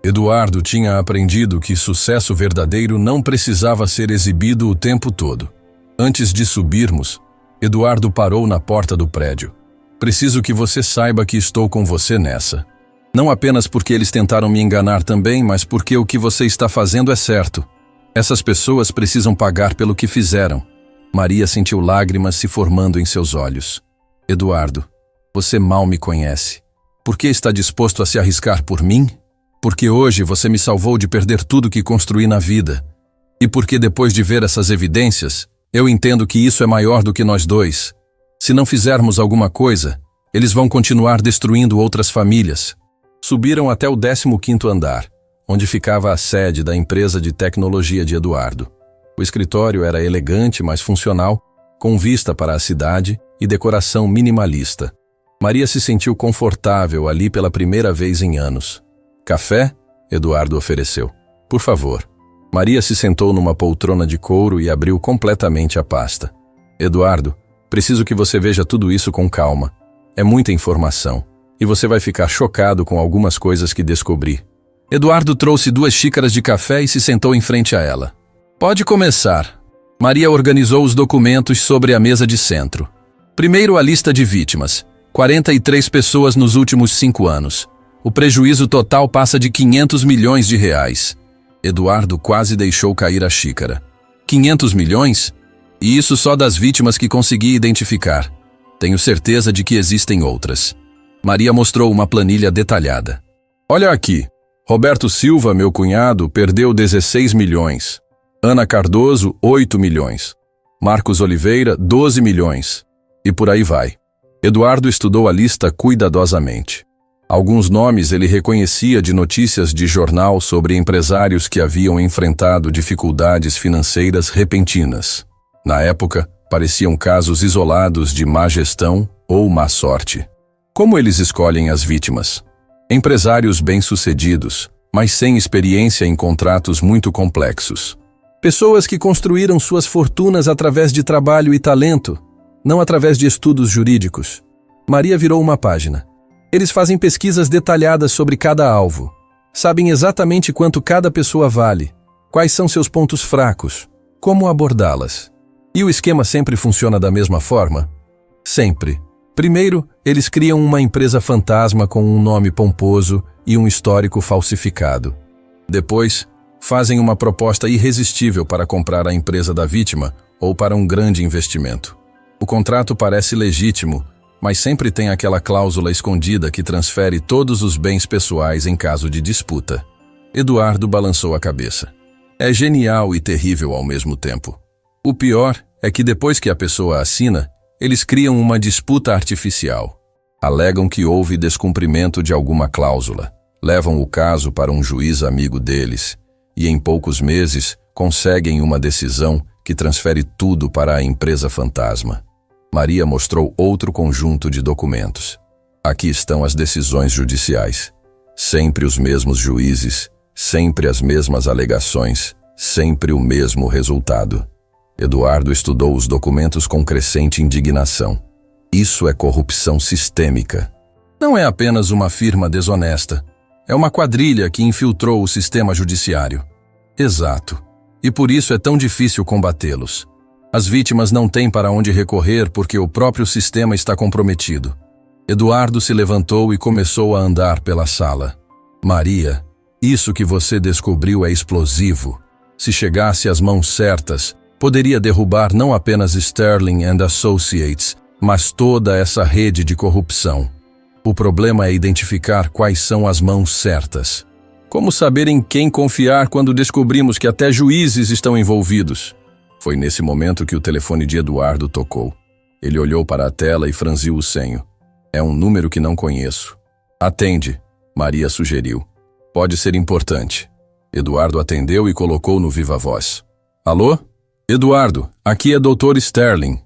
A: Eduardo tinha aprendido que sucesso verdadeiro não precisava ser exibido o tempo todo. Antes de subirmos, Eduardo parou na porta do prédio. Preciso que você saiba que estou com você nessa. Não apenas porque eles tentaram me enganar também, mas porque o que você está fazendo é certo. Essas pessoas precisam pagar pelo que fizeram. Maria sentiu lágrimas se formando em seus olhos. Eduardo, você mal me conhece. Por que está disposto a se arriscar por mim? Porque hoje você me salvou de perder tudo que construí na vida. E porque depois de ver essas evidências, eu entendo que isso é maior do que nós dois. Se não fizermos alguma coisa, eles vão continuar destruindo outras famílias. Subiram até o 15º andar, onde ficava a sede da empresa de tecnologia de Eduardo. O escritório era elegante, mas funcional, com vista para a cidade e decoração minimalista. Maria se sentiu confortável ali pela primeira vez em anos. Café? Eduardo ofereceu. Por favor. Maria se sentou numa poltrona de couro e abriu completamente a pasta. Eduardo, preciso que você veja tudo isso com calma. É muita informação. E você vai ficar chocado com algumas coisas que descobri. Eduardo trouxe 2 xícaras de café e se sentou em frente a ela. Pode começar. Maria organizou os documentos sobre a mesa de centro. Primeiro, a lista de vítimas. 43 pessoas nos últimos 5 anos. O prejuízo total passa de 500 milhões de reais. Eduardo quase deixou cair a xícara. 500 milhões? E isso só das vítimas que consegui identificar. Tenho certeza de que existem outras. Maria mostrou uma planilha detalhada. Olha aqui. Roberto Silva, meu cunhado, perdeu 16 milhões. Ana Cardoso, 8 milhões. Marcos Oliveira, 12 milhões. E por aí vai. Eduardo estudou a lista cuidadosamente. Alguns nomes ele reconhecia de notícias de jornal sobre empresários que haviam enfrentado dificuldades financeiras repentinas. Na época, pareciam casos isolados de má gestão ou má sorte. Como eles escolhem as vítimas? Empresários bem-sucedidos, mas sem experiência em contratos muito complexos. Pessoas que construíram suas fortunas através de trabalho e talento, não através de estudos jurídicos. Maria virou uma página. Eles fazem pesquisas detalhadas sobre cada alvo. Sabem exatamente quanto cada pessoa vale, quais são seus pontos fracos, como abordá-las. E o esquema sempre funciona da mesma forma? Sempre. Primeiro, eles criam uma empresa fantasma com um nome pomposo e um histórico falsificado. Depois, fazem uma proposta irresistível para comprar a empresa da vítima ou para um grande investimento. O contrato parece legítimo, mas sempre tem aquela cláusula escondida que transfere todos os bens pessoais em caso de disputa. Eduardo balançou a cabeça. É genial e terrível ao mesmo tempo. O pior é que depois que a pessoa assina, eles criam uma disputa artificial. Alegam que houve descumprimento de alguma cláusula. Levam o caso para um juiz amigo deles e em poucos meses conseguem uma decisão que transfere tudo para a empresa fantasma. Maria mostrou outro conjunto de documentos. Aqui estão as decisões judiciais. Sempre os mesmos juízes, sempre as mesmas alegações, sempre o mesmo resultado. Eduardo estudou os documentos com crescente indignação. Isso é corrupção sistêmica. Não é apenas uma firma desonesta. É uma quadrilha que infiltrou o sistema judiciário. Exato. E por isso é tão difícil combatê-los. As vítimas não têm para onde recorrer porque o próprio sistema está comprometido. Eduardo se levantou e começou a andar pela sala. Maria, Isso que você descobriu é explosivo. Se chegasse às mãos certas, poderia derrubar não apenas Sterling and Associates, mas toda essa rede de corrupção. O problema é identificar quais são as mãos certas. Como saber em quem confiar quando descobrimos que até juízes estão envolvidos? Foi nesse momento que o telefone de Eduardo tocou. Ele olhou para a tela e franziu o senho. É um número que não conheço. Atende, Maria sugeriu. Pode ser importante. Eduardo atendeu e colocou no viva-voz. Alô? Eduardo, aqui é Dr. Sterling.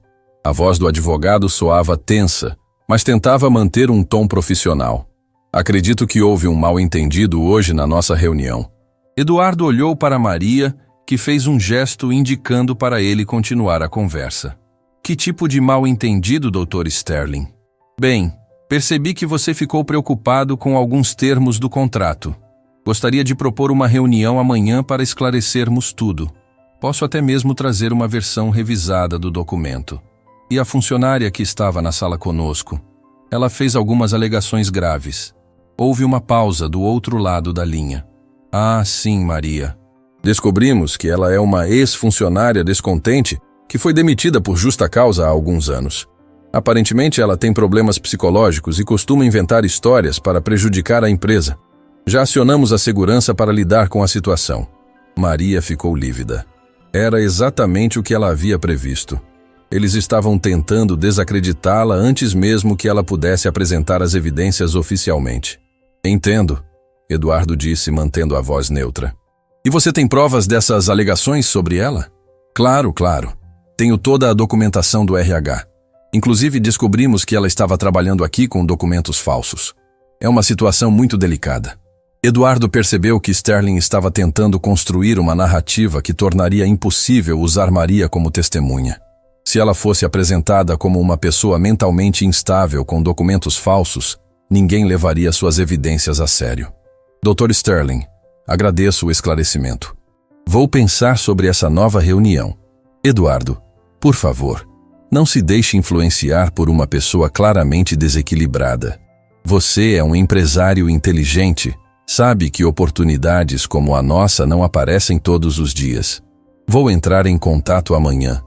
A: A voz do advogado soava tensa, mas tentava manter um tom profissional. Acredito que houve um mal-entendido hoje na nossa reunião. Eduardo olhou para Maria, que fez um gesto indicando para ele continuar a conversa. Que tipo de mal-entendido, Dr. Sterling? Bem, percebi que você ficou preocupado com alguns termos do contrato. Gostaria de propor uma reunião amanhã para esclarecermos tudo. Posso até mesmo trazer uma versão revisada do documento. E a funcionária que estava na sala conosco? Ela fez algumas alegações graves. Houve uma pausa do outro lado da linha. Ah, sim, Maria. Descobrimos que ela é uma ex-funcionária descontente que foi demitida por justa causa há alguns anos. Aparentemente, ela tem problemas psicológicos e costuma inventar histórias para prejudicar a empresa. Já acionamos a segurança para lidar com a situação. Maria ficou lívida. Era exatamente o que ela havia previsto. Eles estavam tentando desacreditá-la antes mesmo que ela pudesse apresentar as evidências oficialmente. Entendo, Eduardo disse, mantendo a voz neutra. E você tem provas dessas alegações sobre ela? Claro. Tenho toda a documentação do RH. Inclusive, descobrimos que ela estava trabalhando aqui com documentos falsos. É uma situação muito delicada. Eduardo percebeu que Sterling estava tentando construir uma narrativa que tornaria impossível usar Maria como testemunha. Se ela fosse apresentada como uma pessoa mentalmente instável com documentos falsos, ninguém levaria suas evidências a sério. Dr. Sterling, agradeço o esclarecimento. Vou pensar sobre essa nova reunião. Eduardo, por favor, não se deixe influenciar por uma pessoa claramente desequilibrada. Você é um empresário inteligente, sabe que oportunidades como a nossa não aparecem todos os dias. Vou entrar em contato amanhã,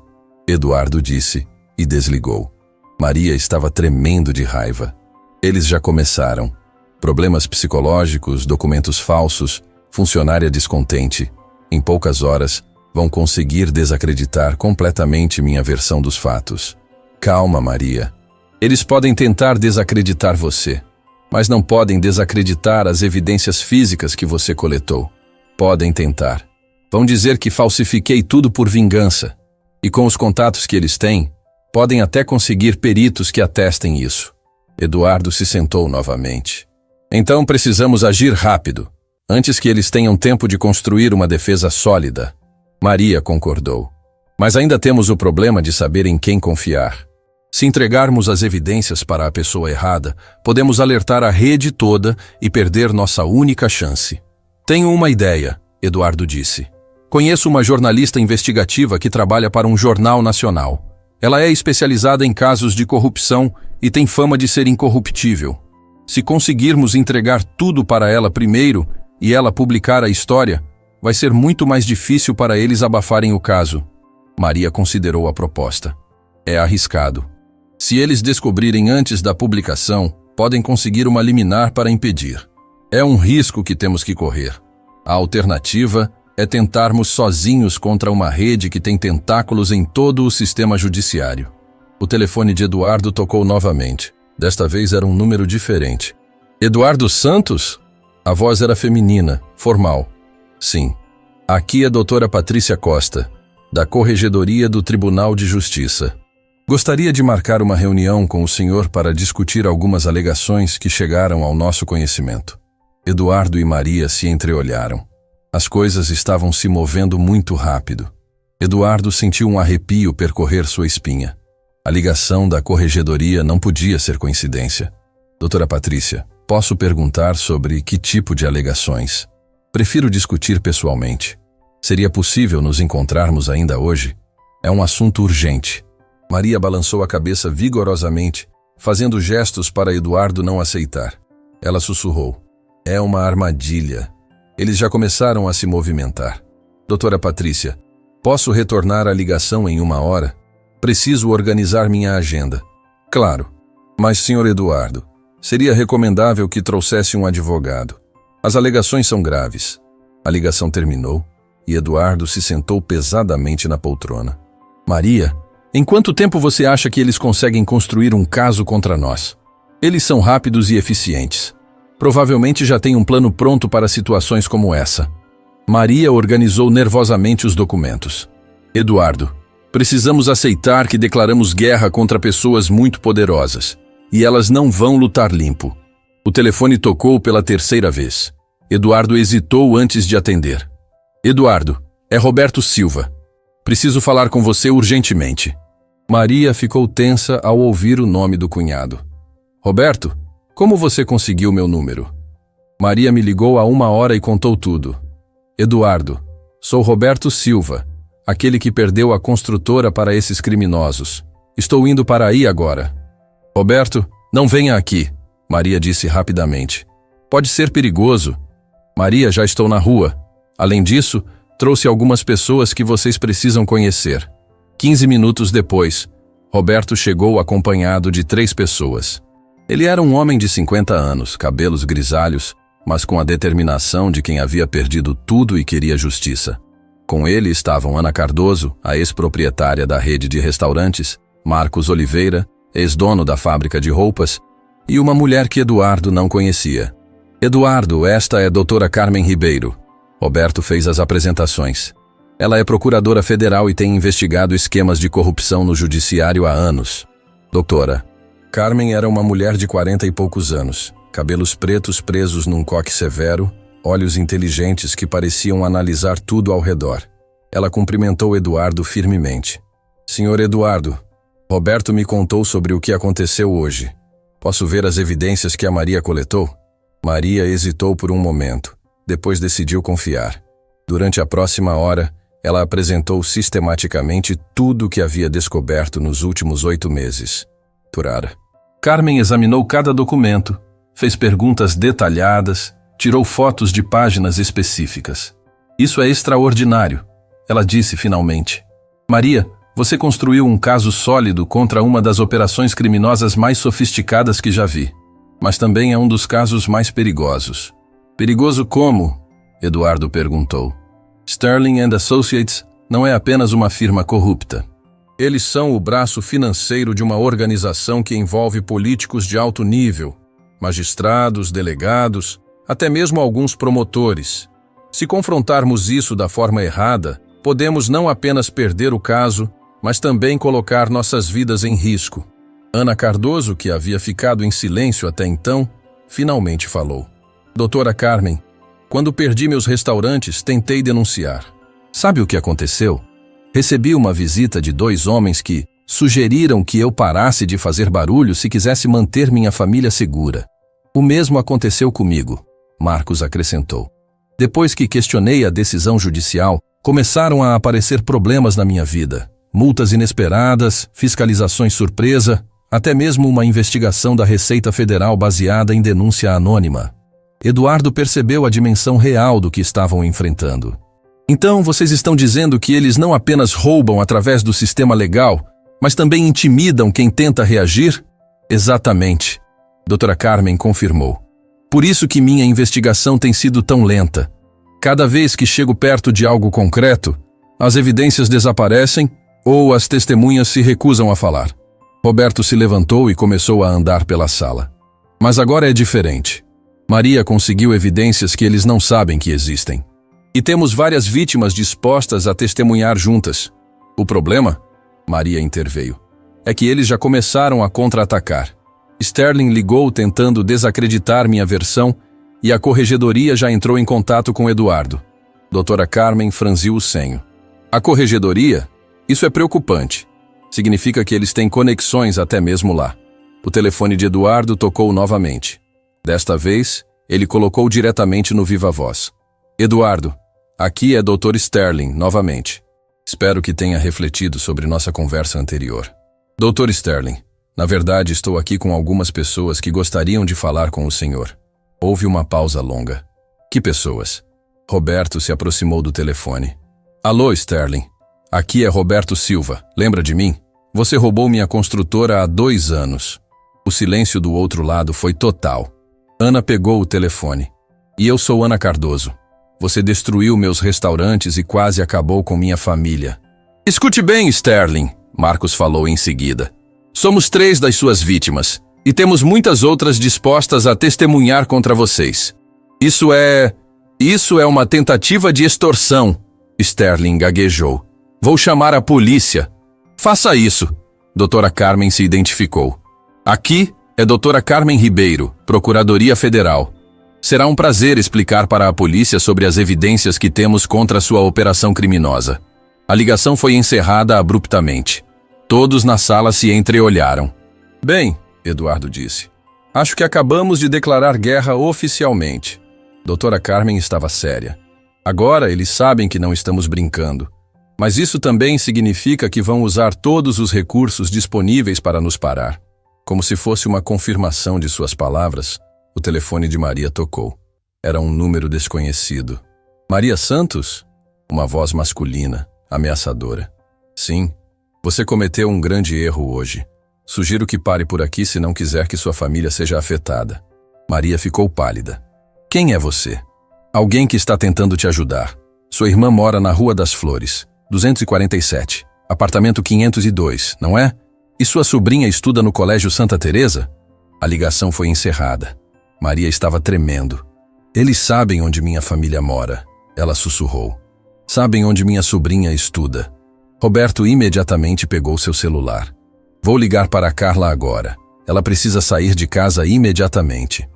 A: Eduardo disse e desligou. Maria estava tremendo de raiva. Eles já começaram. Problemas psicológicos, documentos falsos, funcionária descontente. Em poucas horas, vão conseguir desacreditar completamente minha versão dos fatos. Calma, Maria. Eles podem tentar desacreditar você, mas não podem desacreditar as evidências físicas que você coletou. Podem tentar. Vão dizer que falsifiquei tudo por vingança. E com os contatos que eles têm, podem até conseguir peritos que atestem isso. Eduardo se sentou novamente. Então precisamos agir rápido, antes que eles tenham tempo de construir uma defesa sólida. Maria concordou. Mas ainda temos o problema de saber em quem confiar. Se entregarmos as evidências para a pessoa errada, podemos alertar a rede toda e perder nossa única chance. Tenho uma ideia, Eduardo disse. Conheço uma jornalista investigativa que trabalha para um jornal nacional. Ela é especializada em casos de corrupção e tem fama de ser incorruptível. Se conseguirmos entregar tudo para ela primeiro e ela publicar a história, vai ser muito mais difícil para eles abafarem o caso. Maria considerou a proposta. É arriscado. Se eles descobrirem antes da publicação, podem conseguir uma liminar para impedir. É um risco que temos que correr. A alternativa é tentarmos sozinhos contra uma rede que tem tentáculos em todo o sistema judiciário. O telefone de Eduardo tocou novamente. Desta vez era um número diferente. Eduardo Santos? A voz era feminina, formal. Sim. Aqui é a doutora Patrícia Costa, da Corregedoria do Tribunal de Justiça. Gostaria de marcar uma reunião com o senhor para discutir algumas alegações que chegaram ao nosso conhecimento. Eduardo e Maria se entreolharam. As coisas estavam se movendo muito rápido. Eduardo sentiu um arrepio percorrer sua espinha. A ligação da corregedoria não podia ser coincidência. Doutora Patrícia, posso perguntar sobre que tipo de alegações? Prefiro discutir pessoalmente. Seria possível nos encontrarmos ainda hoje? É um assunto urgente. Maria balançou a cabeça vigorosamente, fazendo gestos para Eduardo não aceitar. Ela sussurrou. É uma armadilha. Eles já começaram a se movimentar. Doutora Patrícia, posso retornar a ligação em 1 hora? Preciso organizar minha agenda. Claro. Mas, Sr. Eduardo, seria recomendável que trouxesse um advogado. As alegações são graves. A ligação terminou e Eduardo se sentou pesadamente na poltrona. Maria, em quanto tempo você acha que eles conseguem construir um caso contra nós? Eles são rápidos e eficientes. Provavelmente já têm um plano pronto para situações como essa. Maria organizou nervosamente os documentos. Eduardo, precisamos aceitar que declaramos guerra contra pessoas muito poderosas, e elas não vão lutar limpo. O telefone tocou pela 3ª vez. Eduardo hesitou antes de atender. Eduardo, é Roberto Silva. Preciso falar com você urgentemente. Maria ficou tensa ao ouvir o nome do cunhado. Roberto, como você conseguiu meu número? Maria me ligou há 1 hora e contou tudo. Eduardo, sou Roberto Silva, aquele que perdeu a construtora para esses criminosos. Estou indo para aí agora. Roberto, não venha aqui, Maria disse rapidamente. Pode ser perigoso. Maria, já estou na rua. Além disso, trouxe algumas pessoas que vocês precisam conhecer. 15 minutos depois, Roberto chegou acompanhado de 3 pessoas. Ele era um homem de 50 anos, cabelos grisalhos, mas com a determinação de quem havia perdido tudo e queria justiça. Com ele estavam Ana Cardoso, a ex-proprietária da rede de restaurantes, Marcos Oliveira, ex-dono da fábrica de roupas, e uma mulher que Eduardo não conhecia. Eduardo, esta é a doutora Carmen Ribeiro. Roberto fez as apresentações. Ela é procuradora federal e tem investigado esquemas de corrupção no judiciário há anos. Doutora, Carmen era uma mulher de 40 e poucos anos, cabelos pretos presos num coque severo, olhos inteligentes que pareciam analisar tudo ao redor. Ela cumprimentou Eduardo firmemente. Senhor Eduardo, Roberto me contou sobre o que aconteceu hoje. Posso ver as evidências que a Maria coletou? Maria hesitou por um momento, depois decidiu confiar. Durante a próxima hora, ela apresentou sistematicamente tudo o que havia descoberto nos últimos 8 meses. Turara. Carmen examinou cada documento, fez perguntas detalhadas, tirou fotos de páginas específicas. Isso é extraordinário, ela disse finalmente. Maria, você construiu um caso sólido contra uma das operações criminosas mais sofisticadas que já vi. Mas também é um dos casos mais perigosos. Perigoso como? Eduardo perguntou. Sterling & Associates não é apenas uma firma corrupta. Eles são o braço financeiro de uma organização que envolve políticos de alto nível, magistrados, delegados, até mesmo alguns promotores. Se confrontarmos isso da forma errada, podemos não apenas perder o caso, mas também colocar nossas vidas em risco. Ana Cardoso, que havia ficado em silêncio até então, finalmente falou. Doutora Carmen, quando perdi meus restaurantes, tentei denunciar. Sabe o que aconteceu? Recebi uma visita de 2 homens que sugeriram que eu parasse de fazer barulho se quisesse manter minha família segura. O mesmo aconteceu comigo, Marcos acrescentou. Depois que questionei a decisão judicial, começaram a aparecer problemas na minha vida. Multas inesperadas, fiscalizações surpresa, até mesmo uma investigação da Receita Federal baseada em denúncia anônima. Eduardo percebeu a dimensão real do que estavam enfrentando. Então, vocês estão dizendo que eles não apenas roubam através do sistema legal, mas também intimidam quem tenta reagir? Exatamente, doutora Carmen confirmou. Por isso que minha investigação tem sido tão lenta. Cada vez que chego perto de algo concreto, as evidências desaparecem ou as testemunhas se recusam a falar. Roberto se levantou e começou a andar pela sala. Mas agora é diferente. Maria conseguiu evidências que eles não sabem que existem. E temos várias vítimas dispostas a testemunhar juntas. O problema, Maria interveio, é que eles já começaram a contra-atacar. Sterling ligou tentando desacreditar minha versão e a corregedoria já entrou em contato com Eduardo. Doutora Carmen franziu o senho. A corregedoria? Isso é preocupante. Significa que eles têm conexões até mesmo lá. O telefone de Eduardo tocou novamente. Desta vez, ele colocou diretamente no viva-voz. Eduardo, aqui é Dr. Sterling, novamente. Espero que tenha refletido sobre nossa conversa anterior. Dr. Sterling, na verdade estou aqui com algumas pessoas que gostariam de falar com o senhor. Houve uma pausa longa. Que pessoas? Roberto se aproximou do telefone. Alô, Sterling. Aqui é Roberto Silva. Lembra de mim? Você roubou minha construtora há 2 anos. O silêncio do outro lado foi total. Ana pegou o telefone. E eu sou Ana Cardoso. Você destruiu meus restaurantes e quase acabou com minha família. Escute bem, Sterling, Marcos falou em seguida. Somos 3 das suas vítimas e temos muitas outras dispostas a testemunhar contra vocês. Isso é uma tentativa de extorsão, Sterling gaguejou. Vou chamar a polícia. Faça isso. Doutora Carmen se identificou. Aqui é Doutora Carmen Ribeiro, Procuradoria Federal. Será um prazer explicar para a polícia sobre as evidências que temos contra sua operação criminosa. A ligação foi encerrada abruptamente. Todos na sala se entreolharam. Bem, Eduardo disse. Acho que acabamos de declarar guerra oficialmente. Doutora Carmen estava séria. Agora eles sabem que não estamos brincando. Mas isso também significa que vão usar todos os recursos disponíveis para nos parar. Como se fosse uma confirmação de suas palavras, o telefone de Maria tocou. Era um número desconhecido. Maria Santos? Uma voz masculina, ameaçadora. Sim, você cometeu um grande erro hoje. Sugiro que pare por aqui se não quiser que sua família seja afetada. Maria ficou pálida. Quem é você? Alguém que está tentando te ajudar. Sua irmã mora na Rua das Flores, 247, apartamento 502, não é? E sua sobrinha estuda no Colégio Santa Teresa? A ligação foi encerrada. Maria estava tremendo. Eles sabem onde minha família mora, ela sussurrou. Sabem onde minha sobrinha estuda. Roberto imediatamente pegou seu celular. Vou ligar para a Carla agora. Ela precisa sair de casa imediatamente.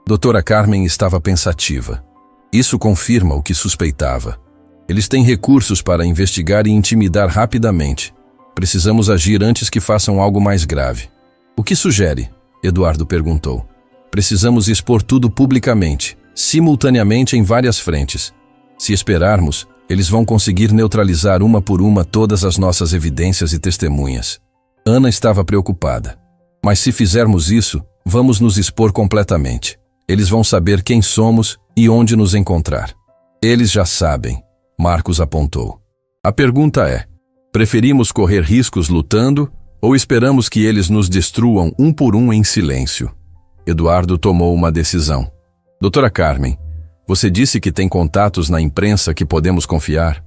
A: Doutora Carmen estava pensativa. Isso confirma o que suspeitava. Eles têm recursos para investigar e intimidar rapidamente. Precisamos agir antes que façam algo mais grave. O que sugere? Eduardo perguntou. Precisamos expor tudo publicamente, simultaneamente em várias frentes. Se esperarmos, eles vão conseguir neutralizar uma por uma todas as nossas evidências e testemunhas. Ana estava preocupada. Mas se fizermos isso, vamos nos expor completamente. Eles vão saber quem somos e onde nos encontrar. Eles já sabem, Marcos apontou. A pergunta é, preferimos correr riscos lutando ou esperamos que eles nos destruam um por um em silêncio? Eduardo tomou uma decisão. Doutora Carmen, você disse que tem contatos na imprensa que podemos confiar?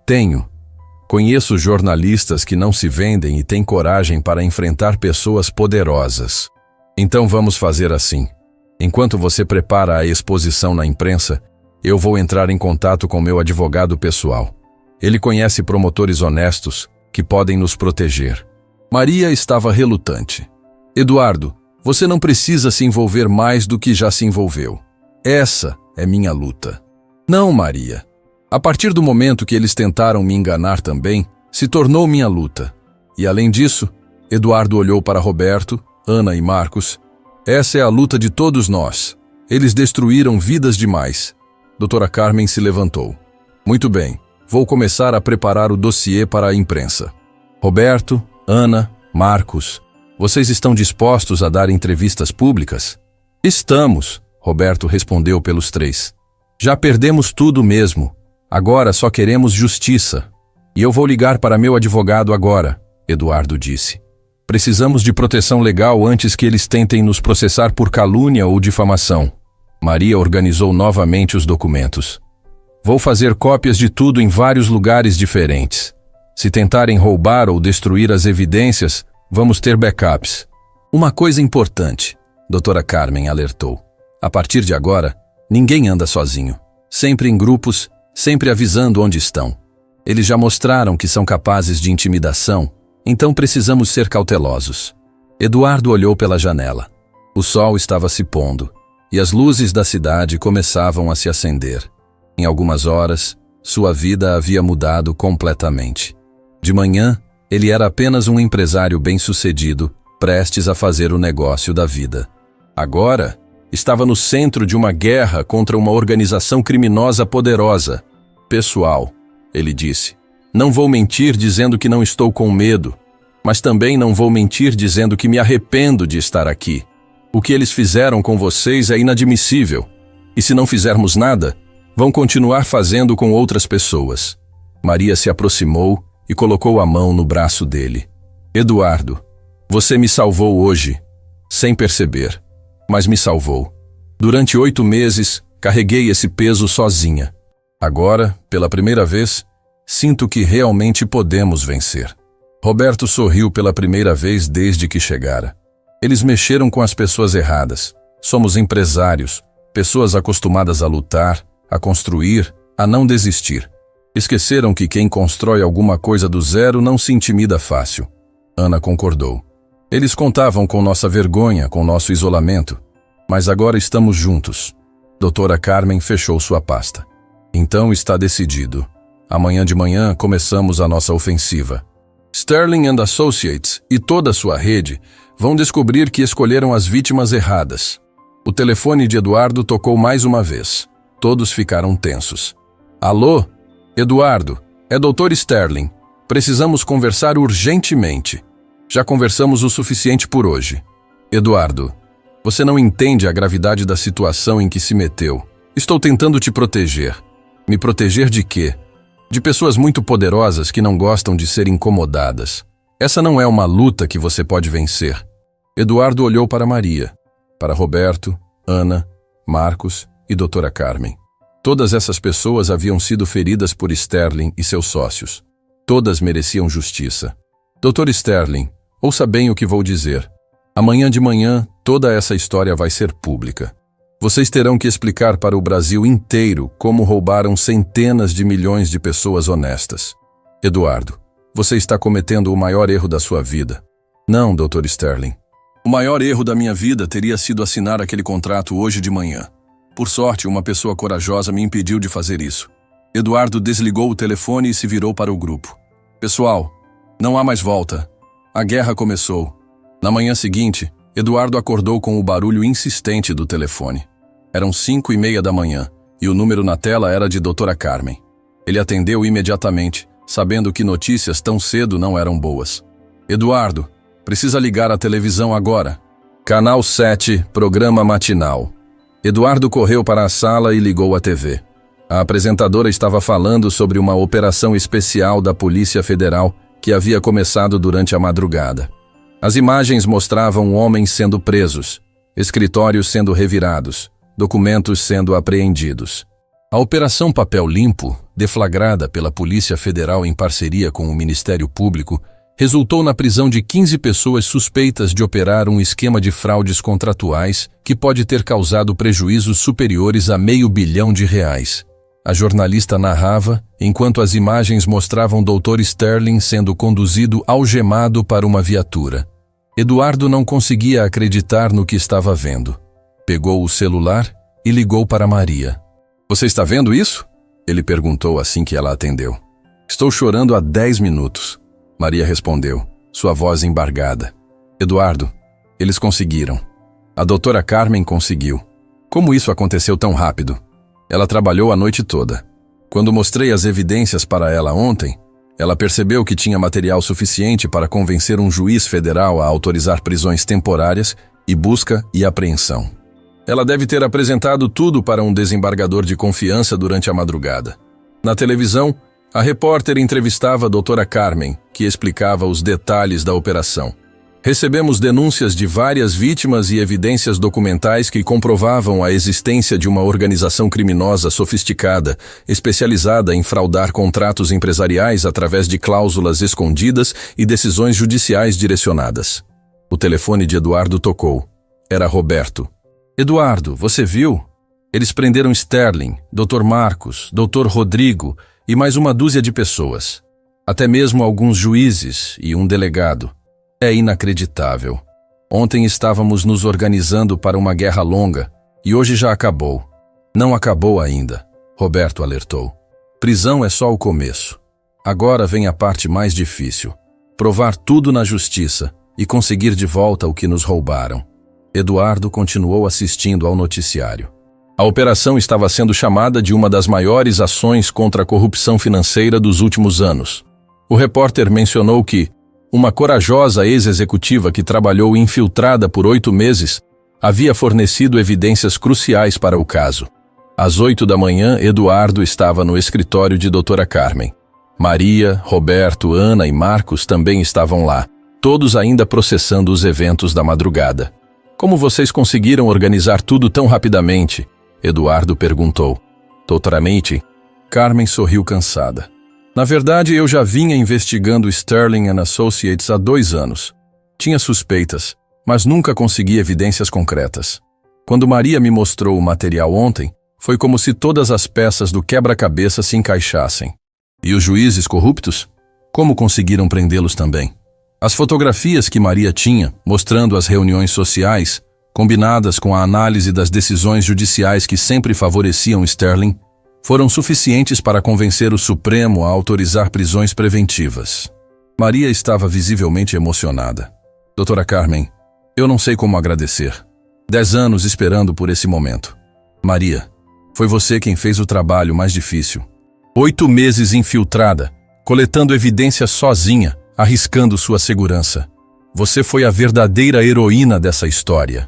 A: Tenho. Conheço jornalistas que não se vendem e têm coragem para enfrentar pessoas poderosas. Então vamos fazer assim. Enquanto você prepara a exposição na imprensa, eu vou entrar em contato com meu advogado pessoal. Ele conhece promotores honestos que podem nos proteger. Maria estava relutante. Eduardo, você não precisa se envolver mais do que já se envolveu. Essa é minha luta. Não, Maria. A partir do momento que eles tentaram me enganar também, se tornou minha luta. E além disso, Eduardo olhou para Roberto, Ana e Marcos. Essa é a luta de todos nós. Eles destruíram vidas demais. Doutora Carmen se levantou. Muito bem, vou começar a preparar o dossiê para a imprensa. Roberto, Ana, Marcos, vocês estão dispostos a dar entrevistas públicas? Estamos, Roberto respondeu pelos 3. Já perdemos tudo mesmo. Agora só queremos justiça. E eu vou ligar para meu advogado agora, Eduardo disse. Precisamos de proteção legal antes que eles tentem nos processar por calúnia ou difamação. Maria organizou novamente os documentos. Vou fazer cópias de tudo em vários lugares diferentes. Se tentarem roubar ou destruir as evidências, vamos ter backups. Uma coisa importante, doutora Carmen alertou. A partir de agora, ninguém anda sozinho. Sempre em grupos, sempre avisando onde estão. Eles já mostraram que são capazes de intimidação, então precisamos ser cautelosos. Eduardo olhou pela janela. O sol estava se pondo, e as luzes da cidade começavam a se acender. Em algumas horas, sua vida havia mudado completamente. De manhã, ele era apenas um empresário bem-sucedido, prestes a fazer o negócio da vida. Agora, estava no centro de uma guerra contra uma organização criminosa poderosa. Pessoal, ele disse, não vou mentir dizendo que não estou com medo, mas também não vou mentir dizendo que me arrependo de estar aqui. O que eles fizeram com vocês é inadmissível. E se não fizermos nada, Vão continuar fazendo com outras pessoas. Maria se aproximou e colocou a mão no braço dele. Eduardo, você me salvou hoje, sem perceber, mas me salvou. Durante 8 meses, carreguei esse peso sozinha. Agora, pela primeira vez, sinto que realmente podemos vencer. Roberto sorriu pela primeira vez desde que chegara. Eles mexeram com as pessoas erradas. Somos empresários, pessoas acostumadas a lutar, a construir, a não desistir. Esqueceram que quem constrói alguma coisa do zero não se intimida fácil. Ana concordou. Eles contavam com nossa vergonha, com nosso isolamento. Mas agora estamos juntos. Doutora Carmen fechou sua pasta. Então está decidido. Amanhã de manhã começamos a nossa ofensiva. Sterling & Associates e toda a sua rede vão descobrir que escolheram as vítimas erradas. O telefone de Eduardo tocou mais uma vez. Todos ficaram tensos. Alô? Eduardo, é Dr. Sterling. Precisamos conversar urgentemente. Já conversamos o suficiente por hoje. Eduardo, você não entende a gravidade da situação em que se meteu. Estou tentando te proteger. Me proteger de quê? De pessoas muito poderosas que não gostam de ser incomodadas. Essa não é uma luta que você pode vencer. Eduardo olhou para Maria, para Roberto, Ana, Marcos e doutora Carmen. Todas essas pessoas haviam sido feridas por Sterling e seus sócios. Todas mereciam justiça. Dr. Sterling, ouça bem o que vou dizer. Amanhã de manhã, toda essa história vai ser pública. Vocês terão que explicar para o Brasil inteiro como roubaram centenas de milhões de pessoas honestas. Eduardo, você está cometendo o maior erro da sua vida. Não, Dr. Sterling. O maior erro da minha vida teria sido assinar aquele contrato hoje de manhã. Por sorte, uma pessoa corajosa me impediu de fazer isso. Eduardo desligou o telefone e se virou para o grupo. Pessoal, não há mais volta. A guerra começou. Na manhã seguinte, Eduardo acordou com o barulho insistente do telefone. Eram 5:30 da manhã e o número na tela era de doutora Carmen. Ele atendeu imediatamente, sabendo que notícias tão cedo não eram boas. Eduardo, precisa ligar a televisão agora. Canal 7, programa matinal. Eduardo correu para a sala e ligou a TV. A apresentadora estava falando sobre uma operação especial da Polícia Federal que havia começado durante a madrugada. As imagens mostravam homens sendo presos, escritórios sendo revirados, documentos sendo apreendidos. A Operação Papel Limpo, deflagrada pela Polícia Federal em parceria com o Ministério Público, resultou na prisão de 15 pessoas suspeitas de operar um esquema de fraudes contratuais que pode ter causado prejuízos superiores a R$500 milhão. A jornalista narrava, enquanto as imagens mostravam Dr. Sterling sendo conduzido algemado para uma viatura. Eduardo não conseguia acreditar no que estava vendo. Pegou o celular e ligou para Maria. Você está vendo isso? Ele perguntou assim que ela atendeu. Estou chorando há 10 minutos. Maria respondeu, sua voz embargada. Eduardo, eles conseguiram. A doutora Carmen conseguiu. Como isso aconteceu tão rápido? Ela trabalhou a noite toda. Quando mostrei as evidências para ela ontem, ela percebeu que tinha material suficiente para convencer um juiz federal a autorizar prisões temporárias e busca e apreensão. Ela deve ter apresentado tudo para um desembargador de confiança durante a madrugada. Na televisão, a repórter entrevistava a doutora Carmen, que explicava os detalhes da operação. Recebemos denúncias de várias vítimas e evidências documentais que comprovavam a existência de uma organização criminosa sofisticada, especializada em fraudar contratos empresariais através de cláusulas escondidas e decisões judiciais direcionadas. O telefone de Eduardo tocou. Era Roberto. Eduardo, você viu? Eles prenderam Sterling, Dr. Marcos, Dr. Rodrigo e mais uma dúzia de pessoas. Até mesmo alguns juízes e um delegado. É inacreditável. Ontem estávamos nos organizando para uma guerra longa e hoje já acabou. Não acabou ainda, Roberto alertou. Prisão é só o começo. Agora vem a parte mais difícil. Provar tudo na justiça e conseguir de volta o que nos roubaram. Eduardo continuou assistindo ao noticiário. A operação estava sendo chamada de uma das maiores ações contra a corrupção financeira dos últimos anos. O repórter mencionou que uma corajosa ex-executiva que trabalhou infiltrada por 8 meses havia fornecido evidências cruciais para o caso. Às 8 da manhã, Eduardo estava no escritório de Doutora Carmen. Maria, Roberto, Ana e Marcos também estavam lá, todos ainda processando os eventos da madrugada. Como vocês conseguiram organizar tudo tão rapidamente? Eduardo perguntou. Doutora Mitty, Carmen sorriu cansada. Na verdade, eu já vinha investigando Sterling & Associates há 2 anos. Tinha suspeitas, mas nunca consegui evidências concretas. Quando Maria me mostrou o material ontem, foi como se todas as peças do quebra-cabeça se encaixassem. E os juízes corruptos? Como conseguiram prendê-los também? As fotografias que Maria tinha, mostrando as reuniões sociais, combinadas com a análise das decisões judiciais que sempre favoreciam Sterling, foram suficientes para convencer o Supremo a autorizar prisões preventivas. Maria estava visivelmente emocionada. Doutora Carmen, eu não sei como agradecer. 10 anos esperando por esse momento. Maria, foi você quem fez o trabalho mais difícil. 8 meses infiltrada, coletando evidências sozinha, arriscando sua segurança. Você foi a verdadeira heroína dessa história.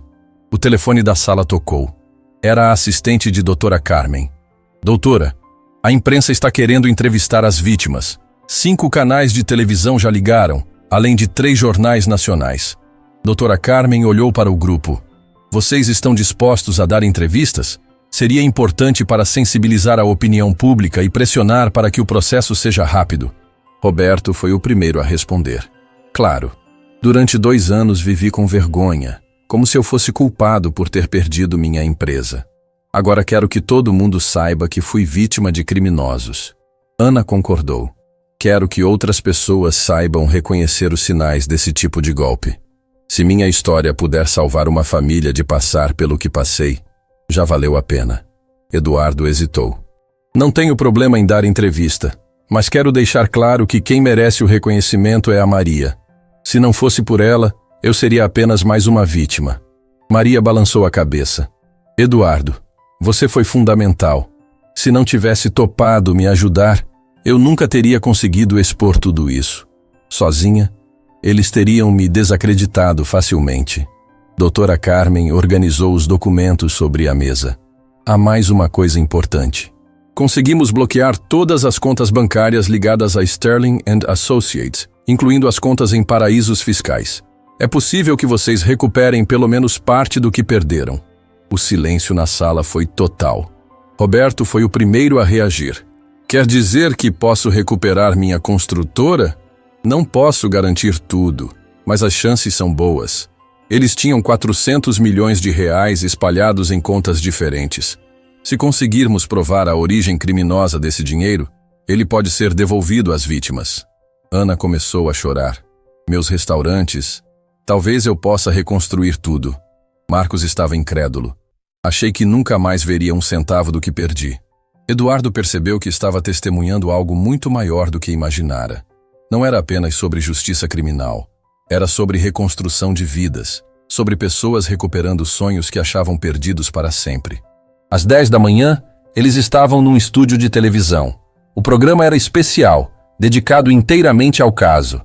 A: O telefone da sala tocou. Era a assistente de Doutora Carmen. Doutora, a imprensa está querendo entrevistar as vítimas. 5 canais de televisão já ligaram, além de 3 jornais nacionais. Doutora Carmen olhou para o grupo. Vocês estão dispostos a dar entrevistas? Seria importante para sensibilizar a opinião pública e pressionar para que o processo seja rápido. Roberto foi o primeiro a responder. Claro, durante 2 anos vivi com vergonha, como se eu fosse culpado por ter perdido minha empresa. Agora quero que todo mundo saiba que fui vítima de criminosos. Ana concordou. Quero que outras pessoas saibam reconhecer os sinais desse tipo de golpe. Se minha história puder salvar uma família de passar pelo que passei, já valeu a pena. Eduardo hesitou. Não tenho problema em dar entrevista, mas quero deixar claro que quem merece o reconhecimento é a Maria. Se não fosse por ela, eu seria apenas mais uma vítima. Maria balançou a cabeça. Eduardo, você foi fundamental. Se não tivesse topado me ajudar, eu nunca teria conseguido expor tudo isso. Sozinha, eles teriam me desacreditado facilmente. Doutora Carmen organizou os documentos sobre a mesa. Há mais uma coisa importante. Conseguimos bloquear todas as contas bancárias ligadas a Sterling & Associates, incluindo as contas em paraísos fiscais. É possível que vocês recuperem pelo menos parte do que perderam. O silêncio na sala foi total. Roberto foi o primeiro a reagir. Quer dizer que posso recuperar minha construtora? Não posso garantir tudo, mas as chances são boas. Eles tinham 400 milhões de reais espalhados em contas diferentes. Se conseguirmos provar a origem criminosa desse dinheiro, ele pode ser devolvido às vítimas. Ana começou a chorar. Meus restaurantes... Talvez eu possa reconstruir tudo. Marcos estava incrédulo. Achei que nunca mais veria um centavo do que perdi. Eduardo percebeu que estava testemunhando algo muito maior do que imaginara. Não era apenas sobre justiça criminal. Era sobre reconstrução de vidas, sobre pessoas recuperando sonhos que achavam perdidos para sempre. Às 10 da manhã, eles estavam num estúdio de televisão. O programa era especial, dedicado inteiramente ao caso.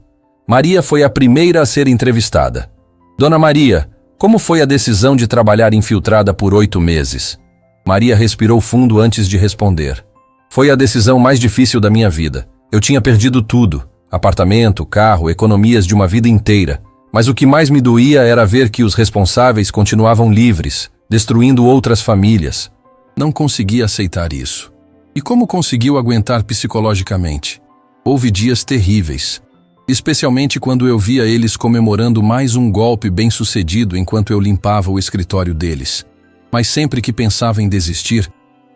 A: Maria foi a primeira a ser entrevistada. Dona Maria, como foi a decisão de trabalhar infiltrada por 8 meses? Maria respirou fundo antes de responder. Foi a decisão mais difícil da minha vida. Eu tinha perdido tudo. Apartamento, carro, economias de uma vida inteira. Mas o que mais me doía era ver que os responsáveis continuavam livres, destruindo outras famílias. Não conseguia aceitar isso. E como conseguiu aguentar psicologicamente? Houve dias terríveis. Especialmente quando eu via eles comemorando mais um golpe bem-sucedido enquanto eu limpava o escritório deles. Mas sempre que pensava em desistir,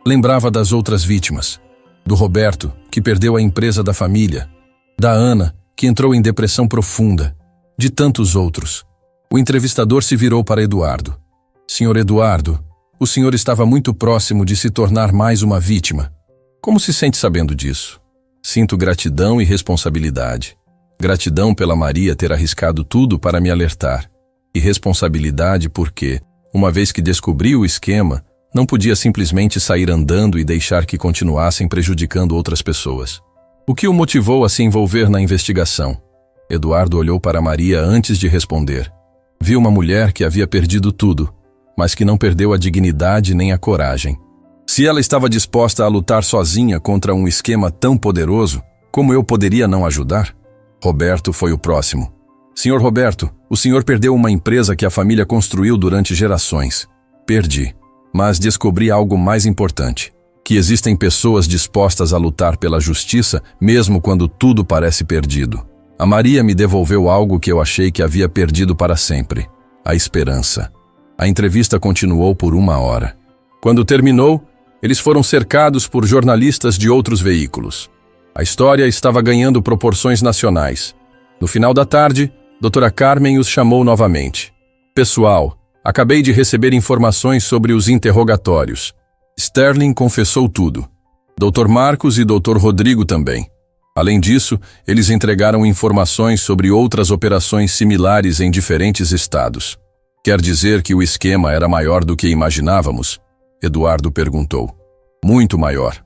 A: lembrava das outras vítimas. Do Roberto, que perdeu a empresa da família. Da Ana, que entrou em depressão profunda. De tantos outros. O entrevistador se virou para Eduardo. Senhor Eduardo, o senhor estava muito próximo de se tornar mais uma vítima. Como se sente sabendo disso? Sinto gratidão e responsabilidade. Gratidão pela Maria ter arriscado tudo para me alertar. E responsabilidade porque, uma vez que descobri o esquema, não podia simplesmente sair andando e deixar que continuassem prejudicando outras pessoas. O que o motivou a se envolver na investigação? Eduardo olhou para Maria antes de responder. Viu uma mulher que havia perdido tudo, mas que não perdeu a dignidade nem a coragem. Se ela estava disposta a lutar sozinha contra um esquema tão poderoso, como eu poderia não ajudar? Roberto foi o próximo. Senhor Roberto, o senhor perdeu uma empresa que a família construiu durante gerações. Perdi, mas descobri algo mais importante. Que existem pessoas dispostas a lutar pela justiça, mesmo quando tudo parece perdido. A Maria me devolveu algo que eu achei que havia perdido para sempre: a esperança. A entrevista continuou por 1 hora. Quando terminou, eles foram cercados por jornalistas de outros veículos. A história estava ganhando proporções nacionais. No final da tarde, Dra. Carmen os chamou novamente. Pessoal, acabei de receber informações sobre os interrogatórios. Sterling confessou tudo. Dr. Marcos e Dr. Rodrigo também. Além disso, eles entregaram informações sobre outras operações similares em diferentes estados. Quer dizer que o esquema era maior do que imaginávamos? Eduardo perguntou. Muito maior.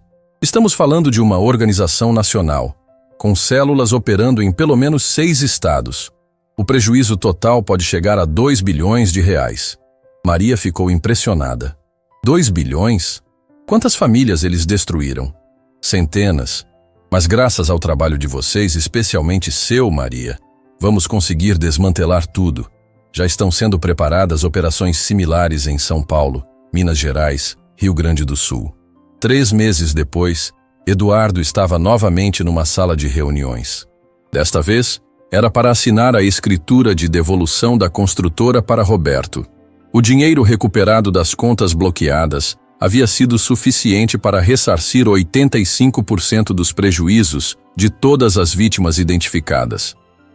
A: Estamos falando de uma organização nacional, com células operando em pelo menos 6 estados. O prejuízo total pode chegar a 2 bilhões de reais. Maria ficou impressionada. 2 bilhões? Quantas famílias eles destruíram? Centenas. Mas graças ao trabalho de vocês, especialmente seu, Maria, vamos conseguir desmantelar tudo. Já estão sendo preparadas operações similares em São Paulo, Minas Gerais, Rio Grande do Sul. 3 meses depois, Eduardo estava novamente numa sala de reuniões. Desta vez, era para assinar a escritura de devolução da construtora para Roberto. O dinheiro recuperado das contas bloqueadas havia sido suficiente para ressarcir 85% dos prejuízos de todas as vítimas identificadas.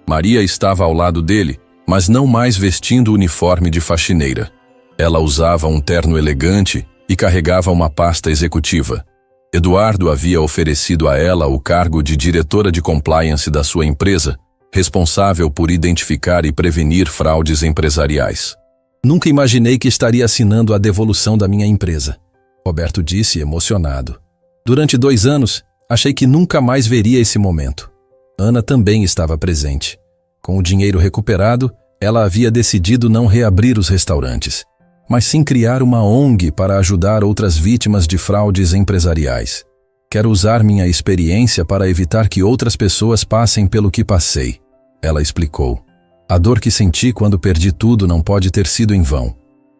A: Maria estava ao lado dele, mas não mais vestindo o uniforme de faxineira. Ela usava um terno elegante e carregava uma pasta executiva. Eduardo havia oferecido a ela o cargo de diretora de compliance da sua empresa, responsável por identificar e prevenir fraudes empresariais. Nunca imaginei que estaria assinando a devolução da minha empresa, Roberto disse emocionado. Durante 2 anos, achei que nunca mais veria esse momento. Ana também estava presente. Com o dinheiro recuperado, ela havia decidido não reabrir os restaurantes, mas sim criar uma ONG para ajudar outras vítimas de fraudes empresariais. Quero usar minha experiência para evitar que outras pessoas passem pelo que passei, ela explicou. A dor que senti quando perdi tudo não pode ter sido em vão.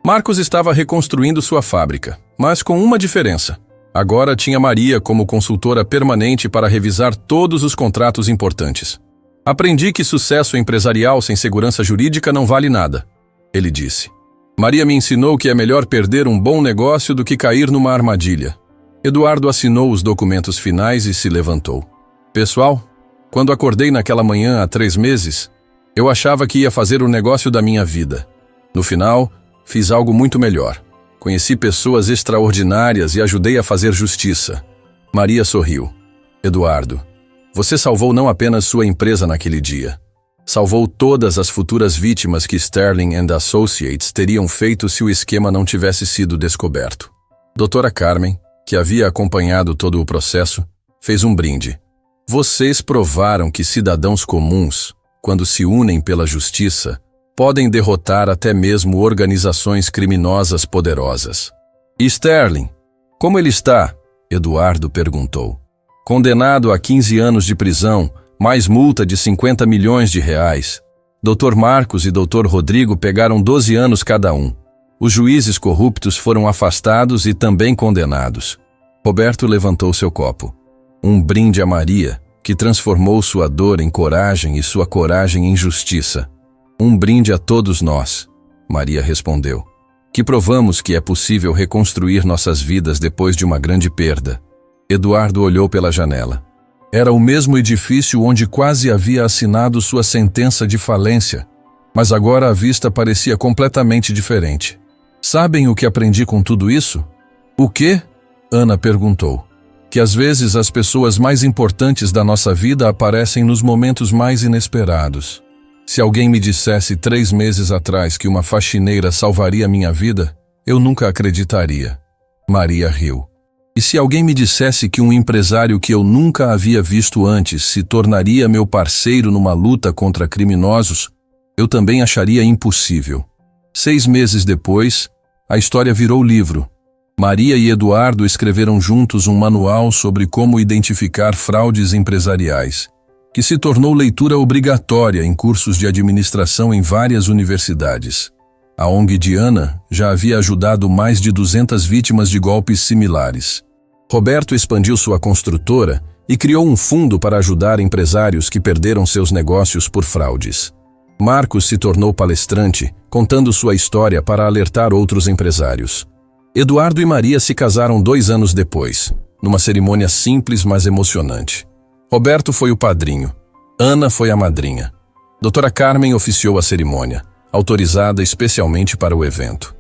A: Marcos estava reconstruindo sua fábrica, mas com uma diferença. Agora tinha Maria como consultora permanente para revisar todos os contratos importantes. Aprendi que sucesso empresarial sem segurança jurídica não vale nada, ele disse. Maria me ensinou que é melhor perder um bom negócio do que cair numa armadilha. Eduardo assinou os documentos finais e se levantou. Pessoal, quando acordei naquela manhã há 3 meses, eu achava que ia fazer o negócio da minha vida. No final, fiz algo muito melhor. Conheci pessoas extraordinárias e ajudei a fazer justiça. Maria sorriu. Eduardo, você salvou não apenas sua empresa naquele dia. Salvou todas as futuras vítimas que Sterling & Associates teriam feito se o esquema não tivesse sido descoberto. Dra. Carmen, que havia acompanhado todo o processo, fez um brinde. Vocês provaram que cidadãos comuns, quando se unem pela justiça, podem derrotar até mesmo organizações criminosas poderosas. E Sterling, como ele está? Eduardo perguntou. Condenado a 15 anos de prisão, mais multa de 50 milhões de reais. Dr. Marcos e Dr. Rodrigo pegaram 12 anos cada um. Os juízes corruptos foram afastados e também condenados. Roberto levantou seu copo. Um brinde a Maria, que transformou sua dor em coragem e sua coragem em justiça. Um brinde a todos nós, Maria respondeu, que provamos que é possível reconstruir nossas vidas depois de uma grande perda. Eduardo olhou pela janela. Era o mesmo edifício onde quase havia assinado sua sentença de falência, mas agora a vista parecia completamente diferente. Sabem o que aprendi com tudo isso? O quê? Ana perguntou. Que às vezes as pessoas mais importantes da nossa vida aparecem nos momentos mais inesperados. Se alguém me dissesse 3 meses atrás que uma faxineira salvaria minha vida, eu nunca acreditaria. Maria riu. E se alguém me dissesse que um empresário que eu nunca havia visto antes se tornaria meu parceiro numa luta contra criminosos, eu também acharia impossível. 6 meses depois, a história virou livro. Maria e Eduardo escreveram juntos um manual sobre como identificar fraudes empresariais, que se tornou leitura obrigatória em cursos de administração em várias universidades. A ONG de Ana já havia ajudado mais de 200 vítimas de golpes similares. Roberto expandiu sua construtora e criou um fundo para ajudar empresários que perderam seus negócios por fraudes. Marcos se tornou palestrante, contando sua história para alertar outros empresários. Eduardo e Maria se casaram 2 anos depois, numa cerimônia simples, mas emocionante. Roberto foi o padrinho. Ana foi a madrinha. Doutora Carmen oficiou a cerimônia, autorizada especialmente para o evento.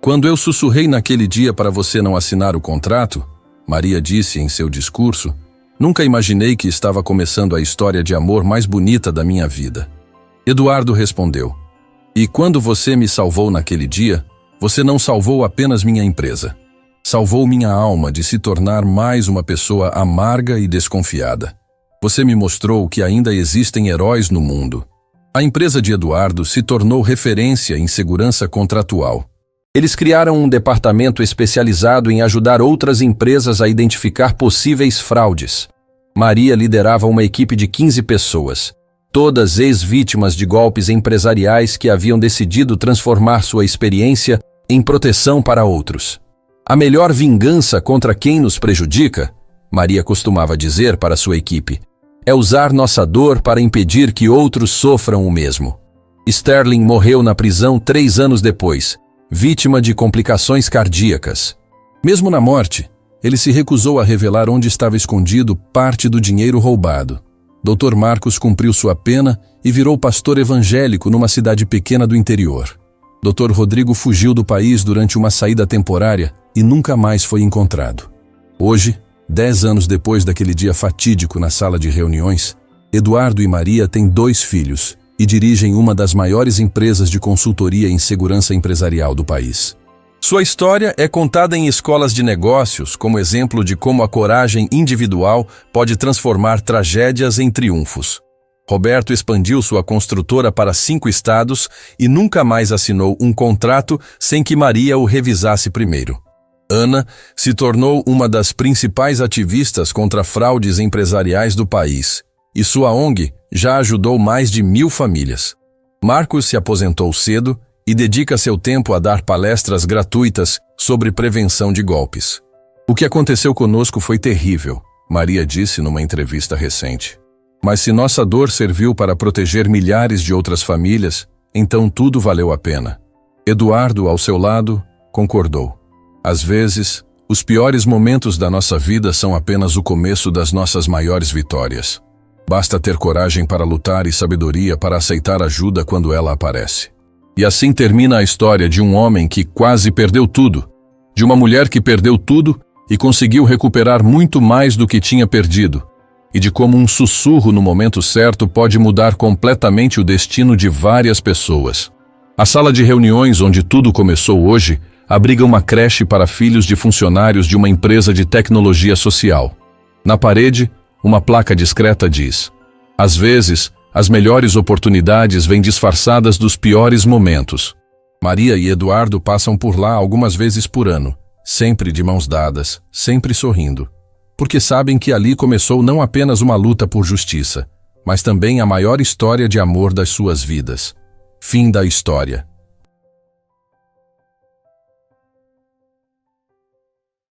A: Quando eu sussurrei naquele dia para você não assinar o contrato, Maria disse em seu discurso, nunca imaginei que estava começando a história de amor mais bonita da minha vida. Eduardo respondeu, e quando você me salvou naquele dia, você não salvou apenas minha empresa. Salvou minha alma de se tornar mais uma pessoa amarga e desconfiada. Você me mostrou que ainda existem heróis no mundo. A empresa de Eduardo se tornou referência em segurança contratual. Eles criaram um departamento especializado em ajudar outras empresas a identificar possíveis fraudes. Maria liderava uma equipe de 15 pessoas, todas ex-vítimas de golpes empresariais que haviam decidido transformar sua experiência em proteção para outros. A melhor vingança contra quem nos prejudica, Maria costumava dizer para sua equipe, é usar nossa dor para impedir que outros sofram o mesmo. Sterling morreu na prisão 3 anos depois, vítima de complicações cardíacas. Mesmo na morte, ele se recusou a revelar onde estava escondido parte do dinheiro roubado. Dr. Marcos cumpriu sua pena e virou pastor evangélico numa cidade pequena do interior. Dr. Rodrigo fugiu do país durante uma saída temporária e nunca mais foi encontrado. Hoje, 10 anos depois daquele dia fatídico na sala de reuniões, Eduardo e Maria têm 2 filhos e dirigem uma das maiores empresas de consultoria em segurança empresarial do país. Sua história é contada em escolas de negócios como exemplo de como a coragem individual pode transformar tragédias em triunfos. Roberto expandiu sua construtora para 5 estados e nunca mais assinou um contrato sem que Maria o revisasse primeiro. Ana se tornou uma das principais ativistas contra fraudes empresariais do país, e sua ONG já ajudou mais de 1000 famílias. Marcos se aposentou cedo e dedica seu tempo a dar palestras gratuitas sobre prevenção de golpes. O que aconteceu conosco foi terrível, Maria disse numa entrevista recente. Mas se nossa dor serviu para proteger milhares de outras famílias, então tudo valeu a pena. Eduardo, ao seu lado, concordou. Às vezes, os piores momentos da nossa vida são apenas o começo das nossas maiores vitórias. Basta ter coragem para lutar e sabedoria para aceitar ajuda quando ela aparece. E assim termina a história de um homem que quase perdeu tudo, de uma mulher que perdeu tudo e conseguiu recuperar muito mais do que tinha perdido, e de como um sussurro no momento certo pode mudar completamente o destino de várias pessoas. A sala de reuniões onde tudo começou hoje abriga uma creche para filhos de funcionários de uma empresa de tecnologia social. Na parede, uma placa discreta diz: às vezes, as melhores oportunidades vêm disfarçadas dos piores momentos. Maria e Eduardo passam por lá algumas vezes por ano, sempre de mãos dadas, sempre sorrindo, porque sabem que ali começou não apenas uma luta por justiça, mas também a maior história de amor das suas vidas. Fim da história.